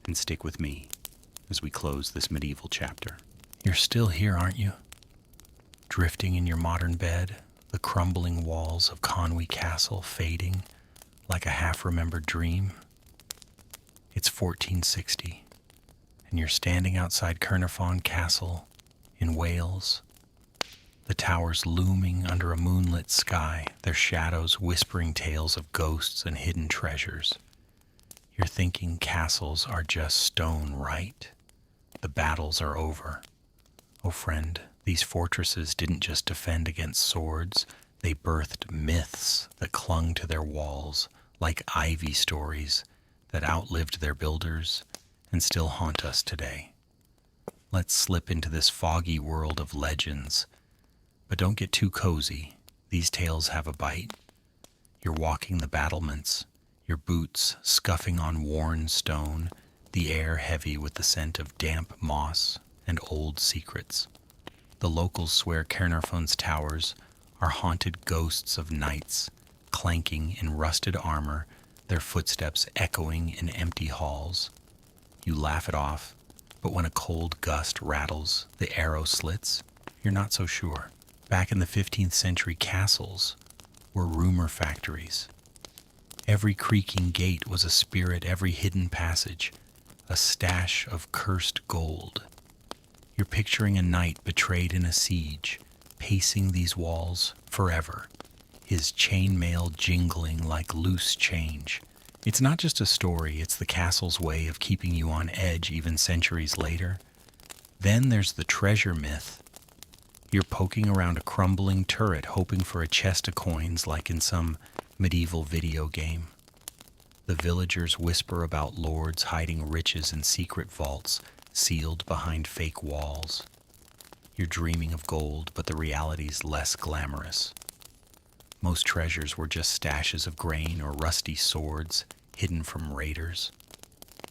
and stick with me as we close this medieval chapter. You're still here, aren't you? Drifting in your modern bed, the crumbling walls of Conwy Castle fading like a half-remembered dream. It's 1460, and you're standing outside Caernarfon Castle in Wales, the towers looming under a moonlit sky, their shadows whispering tales of ghosts and hidden treasures. You're thinking castles are just stone, right? The battles are over. Oh friend, these fortresses didn't just defend against swords, they birthed myths that clung to their walls like ivy stories that outlived their builders and still haunt us today. Let's slip into this foggy world of legends. But don't get too cozy. These tales have a bite. You're walking the battlements, your boots scuffing on worn stone, the air heavy with the scent of damp moss and old secrets. The locals swear Caernarfon's towers are haunted ghosts of knights, clanking in rusted armor, their footsteps echoing in empty halls. You laugh it off, but when a cold gust rattles the arrow slits, you're not so sure. Back in the 15th century, castles were rumor factories. Every creaking gate was a spirit, every hidden passage a stash of cursed gold. You're picturing a knight betrayed in a siege, pacing these walls forever, his chainmail jingling like loose change. It's not just a story, it's the castle's way of keeping you on edge even centuries later. Then there's the treasure myth. You're poking around a crumbling turret hoping for a chest of coins like in some medieval video game. The villagers whisper about lords hiding riches in secret vaults sealed behind fake walls. You're dreaming of gold, but the reality's less glamorous. Most treasures were just stashes of grain or rusty swords hidden from raiders.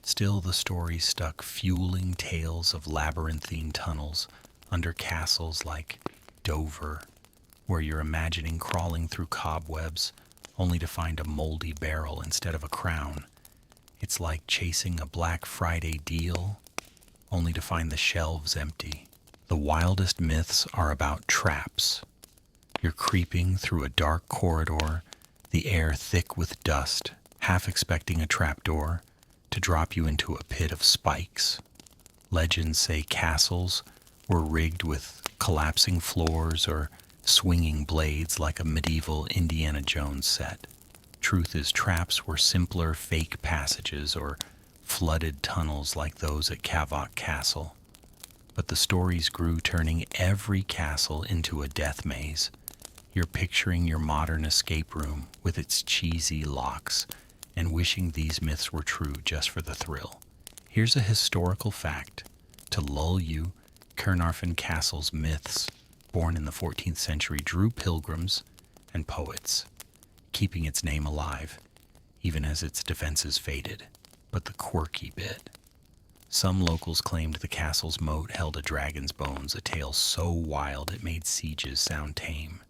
Still, the story stuck, fueling tales of labyrinthine tunnels under castles like Dover, where you're imagining crawling through cobwebs only to find a moldy barrel instead of a crown. It's like chasing a Black Friday deal only to find the shelves empty. The wildest myths are about traps. You're creeping through a dark corridor, the air thick with dust, half expecting a trapdoor to drop you into a pit of spikes. Legends say castles were rigged with collapsing floors or swinging blades like a medieval Indiana Jones set. Truth is, traps were simpler fake passages or flooded tunnels like those at Cavock Castle. But the stories grew, turning every castle into a death maze. You're picturing your modern escape room with its cheesy locks and wishing these myths were true just for the thrill. Here's a historical fact to lull you. Caernarfon Castle's myths, born in the 14th century, drew pilgrims and poets, keeping its name alive, even as its defenses faded. but the quirky bit. Some locals claimed the castle's moat held a dragon's bones, a tale so wild it made sieges sound tame.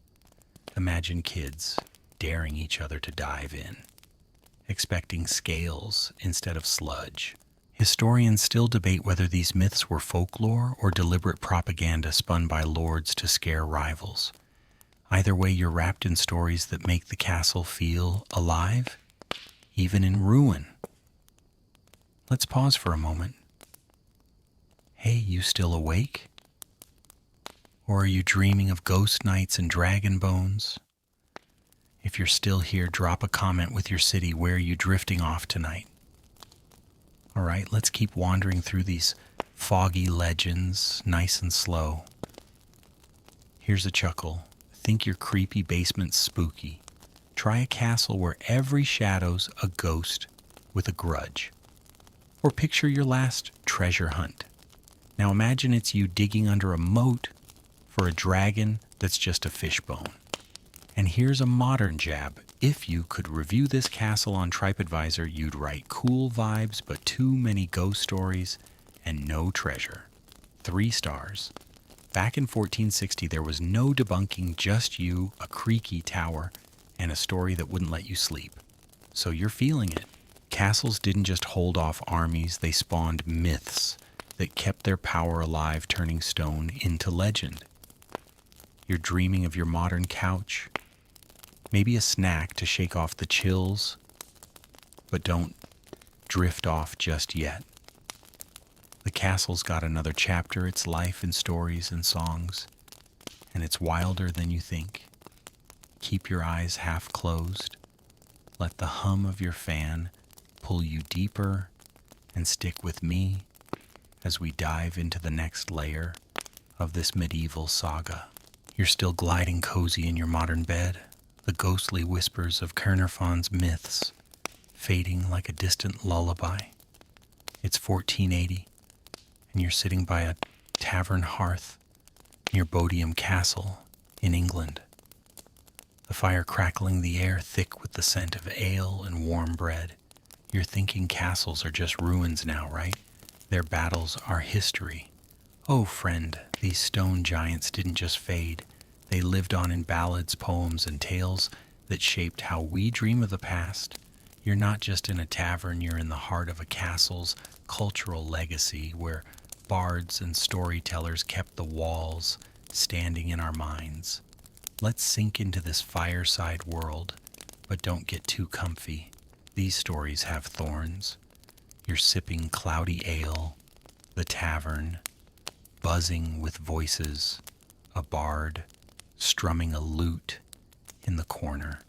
Imagine kids daring each other to dive in, expecting scales instead of sludge. Historians still debate whether these myths were folklore or deliberate propaganda spun by lords to scare rivals. Either way, you're wrapped in stories that make the castle feel alive, even in ruin. Let's pause for a moment. Hey, you still awake? Or are you dreaming of ghost nights and dragon bones? If you're still here, drop a comment with your city. Where are you drifting off tonight? All right, let's keep wandering through these foggy legends, nice and slow. Here's a chuckle. Think your creepy basement's spooky. Try a castle where every shadow's a ghost with a grudge. Or picture your last treasure hunt. Now imagine it's you digging under a moat for a dragon that's just a fishbone. And here's a modern jab. If you could review this castle on TripAdvisor, you'd write cool vibes, but too many ghost stories and no treasure. 3 stars. Back in 1460, there was no debunking, just you, a creaky tower, and a story that wouldn't let you sleep. So you're feeling it. Castles didn't just hold off armies, they spawned myths that kept their power alive, turning stone into legend. You're dreaming of your modern couch, maybe a snack to shake off the chills, but don't drift off just yet. The castle's got another chapter, its life in stories and songs, and it's wilder than you think. Keep your eyes half closed. Let the hum of your fan pull you deeper, and stick with me as we dive into the next layer of this medieval saga. You're still gliding cozy in your modern bed, the ghostly whispers of Caernarfon's myths fading like a distant lullaby. It's 1480, and you're sitting by a tavern hearth near Bodiam Castle in England. The fire crackling the air thick with the scent of ale and warm bread. You're thinking castles are just ruins now, right? Their battles are history. Oh, friend, these stone giants didn't just fade. They lived on in ballads, poems, and tales that shaped how we dream of the past. You're not just in a tavern, you're in the heart of a castle's cultural legacy where bards and storytellers kept the walls standing in our minds. Let's sink into this fireside world, but don't get too comfy. These stories have thorns. You're sipping cloudy ale, the tavern, buzzing with voices, a bard strumming a lute in the corner.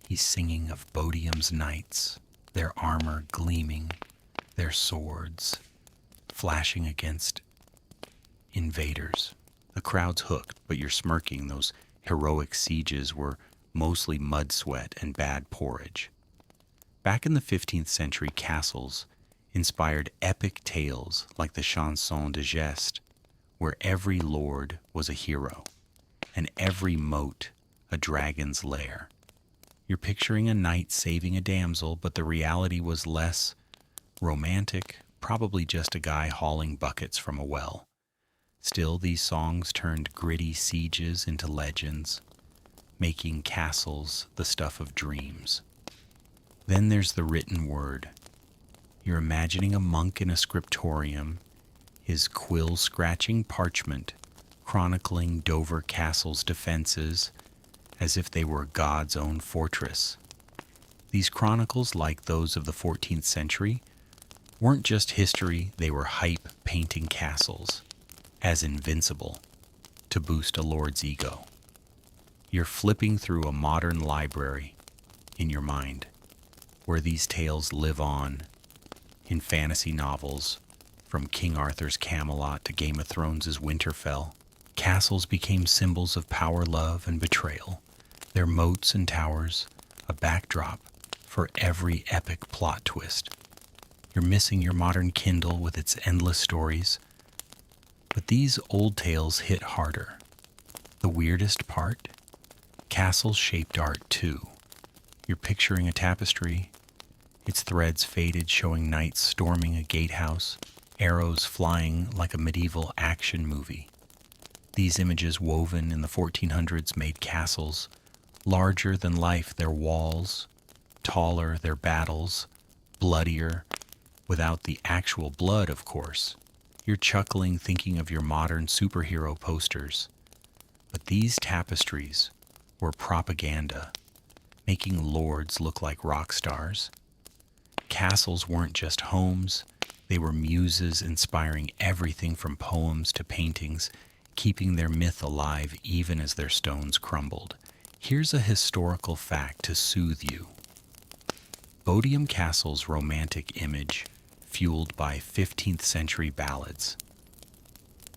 He's singing of Bodiam's knights, their armor gleaming, their swords flashing against invaders. The crowd's hooked, but you're smirking. Those heroic sieges were mostly mud sweat and bad porridge. Back in the 15th century, castles inspired epic tales like the Chanson de Geste, where every lord was a hero, and every moat a dragon's lair. You're picturing a knight saving a damsel, but the reality was less romantic, probably just a guy hauling buckets from a well. Still, these songs turned gritty sieges into legends, making castles the stuff of dreams. Then there's the written word. You're imagining a monk in a scriptorium, his quill scratching parchment, chronicling Dover Castle's defenses as if they were God's own fortress. These chronicles, like those of the 14th century, weren't just history, they were hype painting castles as invincible to boost a lord's ego. You're flipping through a modern library in your mind, where these tales live on in fantasy novels, from King Arthur's Camelot to Game of Thrones' Winterfell. Castles became symbols of power, love, and betrayal. Their moats and towers, a backdrop for every epic plot twist. You're missing your modern Kindle with its endless stories, but these old tales hit harder. The weirdest part? Castles shaped art too. You're picturing a tapestry, its threads faded, showing knights storming a gatehouse, arrows flying like a medieval action movie. These images, woven in the 1400s, made castles larger than life, their walls taller, their battles bloodier, without the actual blood, of course. You're chuckling thinking of your modern superhero posters. But these tapestries were propaganda, making lords look like rock stars. Castles weren't just homes, they were muses inspiring everything from poems to paintings, keeping their myth alive even as their stones crumbled. Here's a historical fact to soothe you. Bodiam Castle's romantic image, fueled by 15th century ballads,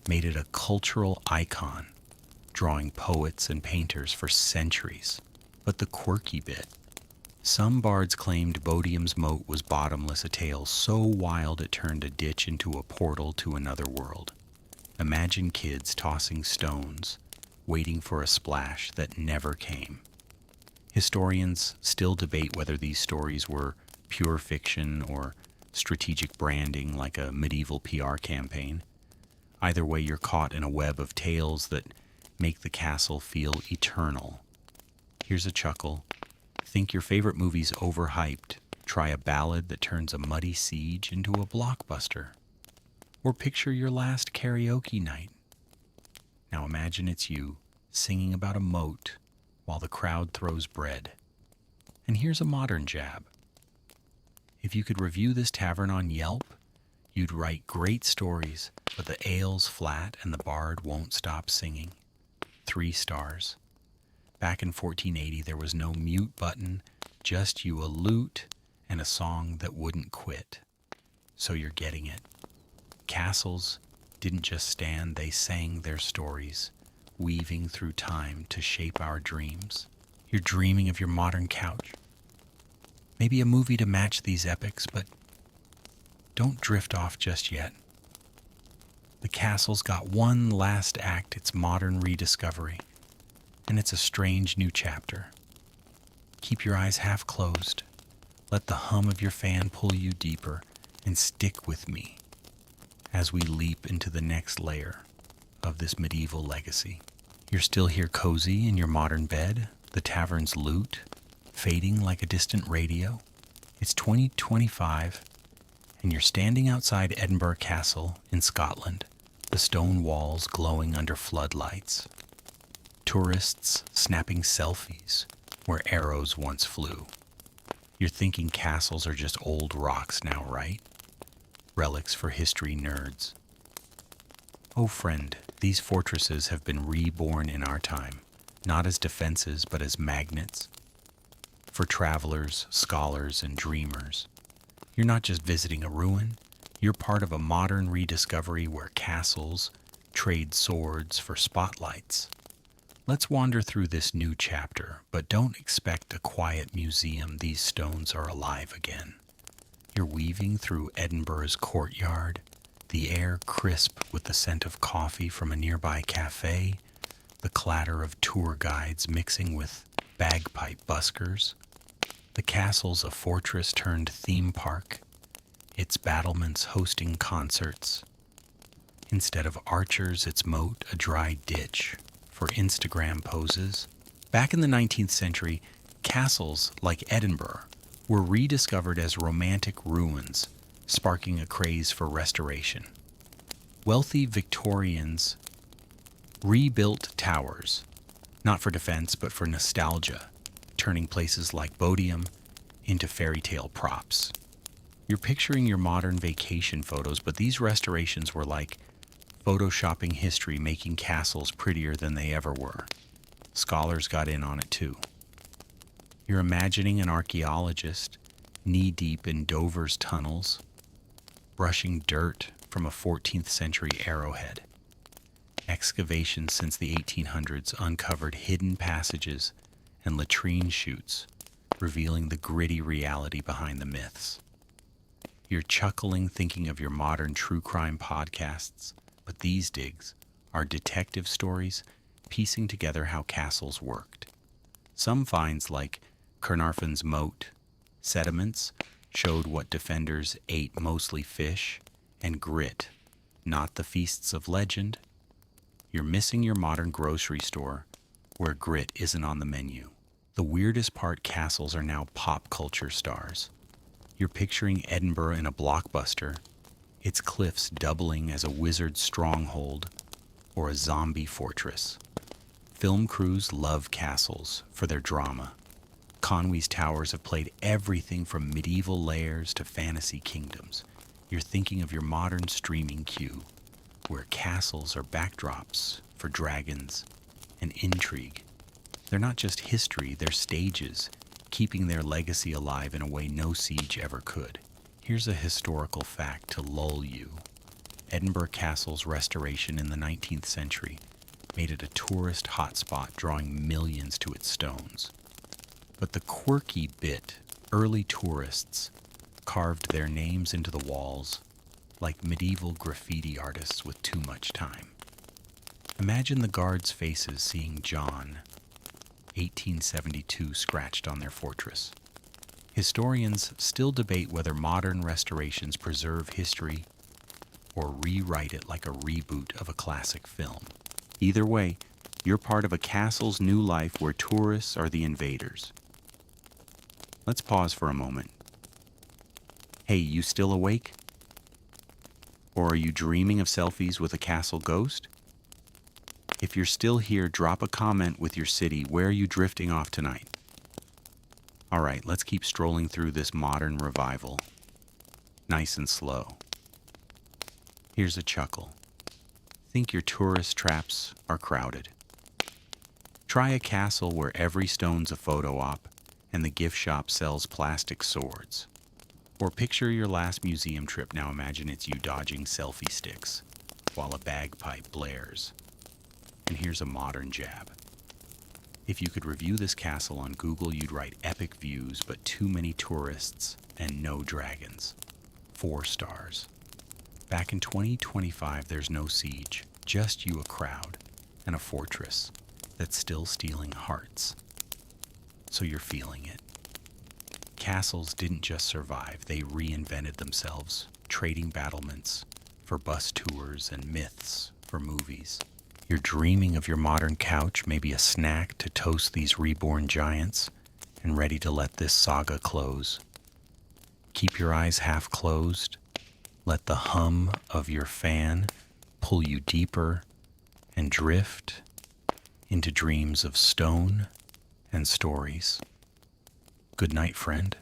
made it a cultural icon, drawing poets and painters for centuries. But the quirky bit, some bards claimed Bodiam's moat was bottomless, a tale so wild it turned a ditch into a portal to another world. Imagine kids tossing stones, waiting for a splash that never came. Historians still debate whether these stories were pure fiction or strategic branding like a medieval PR campaign. Either way, you're caught in a web of tales that make the castle feel eternal. Here's a chuckle. Think your favorite movie's overhyped. Try a ballad that turns a muddy siege into a blockbuster. Or picture your last karaoke night. Now imagine it's you singing about a moat while the crowd throws bread. And here's a modern jab. If you could review this tavern on Yelp, you'd write great stories, but the ale's flat and the bard won't stop singing. 3 stars. Back in 1480, there was no mute button, just you, a lute, and a song that wouldn't quit. So you're getting it. Castles didn't just stand, they sang their stories, weaving through time to shape our dreams. You're dreaming of your modern couch. Maybe a movie to match these epics, but don't drift off just yet. The castle's got one last act, its modern rediscovery, and it's a strange new chapter. Keep your eyes half closed. Let the hum of your fan pull you deeper, and stick with me as we leap into the next layer of this medieval legacy. You're still here cozy in your modern bed, the tavern's lute fading like a distant radio. It's 2025, and you're standing outside Edinburgh Castle in Scotland, the stone walls glowing under floodlights. Tourists snapping selfies where arrows once flew. You're thinking castles are just old rocks now, right? Relics for history nerds. Oh friend, these fortresses have been reborn in our time, not as defenses but as magnets for travelers, scholars, and dreamers. You're not just visiting a ruin, you're part of a modern rediscovery where castles trade swords for spotlights. Let's wander through this new chapter, but don't expect a quiet museum. These stones are alive again. You're weaving through Edinburgh's courtyard, the air crisp with the scent of coffee from a nearby cafe, the clatter of tour guides mixing with bagpipe buskers. The castle's a fortress turned theme park, its battlements hosting concerts. Instead of archers, its moat a dry ditch for Instagram poses. Back in the 19th century, castles like Edinburgh were rediscovered as romantic ruins, sparking a craze for restoration. Wealthy Victorians rebuilt towers, not for defense but for nostalgia, turning places like Bodiam into fairy tale props. You're picturing your modern vacation photos, but these restorations were like photoshopping history, making castles prettier than they ever were. Scholars got in on it too. You're imagining an archaeologist knee-deep in Dover's tunnels, brushing dirt from a 14th century arrowhead. Excavations since the 1800s uncovered hidden passages and latrine chutes, revealing the gritty reality behind the myths. You're chuckling thinking of your modern true crime podcasts, but these digs are detective stories piecing together how castles worked. Some finds like Caernarfon's moat, sediments showed what defenders ate, mostly fish and grit, not the feasts of legend. You're missing your modern grocery store where grit isn't on the menu. The weirdest part, castles are now pop culture stars. You're picturing Edinburgh in a blockbuster, its cliffs doubling as a wizard's stronghold or a zombie fortress. Film crews love castles for their drama. Conway's towers have played everything from medieval lairs to fantasy kingdoms. You're thinking of your modern streaming queue, where castles are backdrops for dragons and intrigue. They're not just history, they're stages, keeping their legacy alive in a way no siege ever could. Here's a historical fact to lull you. Edinburgh Castle's restoration in the 19th century made it a tourist hotspot, drawing millions to its stones. But the quirky bit, early tourists carved their names into the walls like medieval graffiti artists with too much time. Imagine the guards' faces seeing John, 1872, scratched on their fortress. Historians still debate whether modern restorations preserve history or rewrite it like a reboot of a classic film. Either way, you're part of a castle's new life where tourists are the invaders. Let's pause for a moment. Hey, you still awake? Or are you dreaming of selfies with a castle ghost? If you're still here, drop a comment with your city. Where are you drifting off tonight? All right, let's keep strolling through this modern revival. Nice and slow. Here's a chuckle. Think your tourist traps are crowded. Try a castle where every stone's a photo op and the gift shop sells plastic swords. Or picture your last museum trip. Now imagine it's you dodging selfie sticks while a bagpipe blares. And here's a modern jab. If you could review this castle on Google, you'd write epic views, but too many tourists and no dragons. 4 stars. Back in 2025, there's no siege, just you, a crowd, and a fortress that's still stealing hearts. So you're feeling it. Castles didn't just survive, they reinvented themselves, trading battlements for bus tours and myths for movies. You're dreaming of your modern couch, maybe a snack to toast these reborn giants, and ready to let this saga close. Keep your eyes half closed. Let the hum of your fan pull you deeper and drift into dreams of stone and stories. Good night, friend.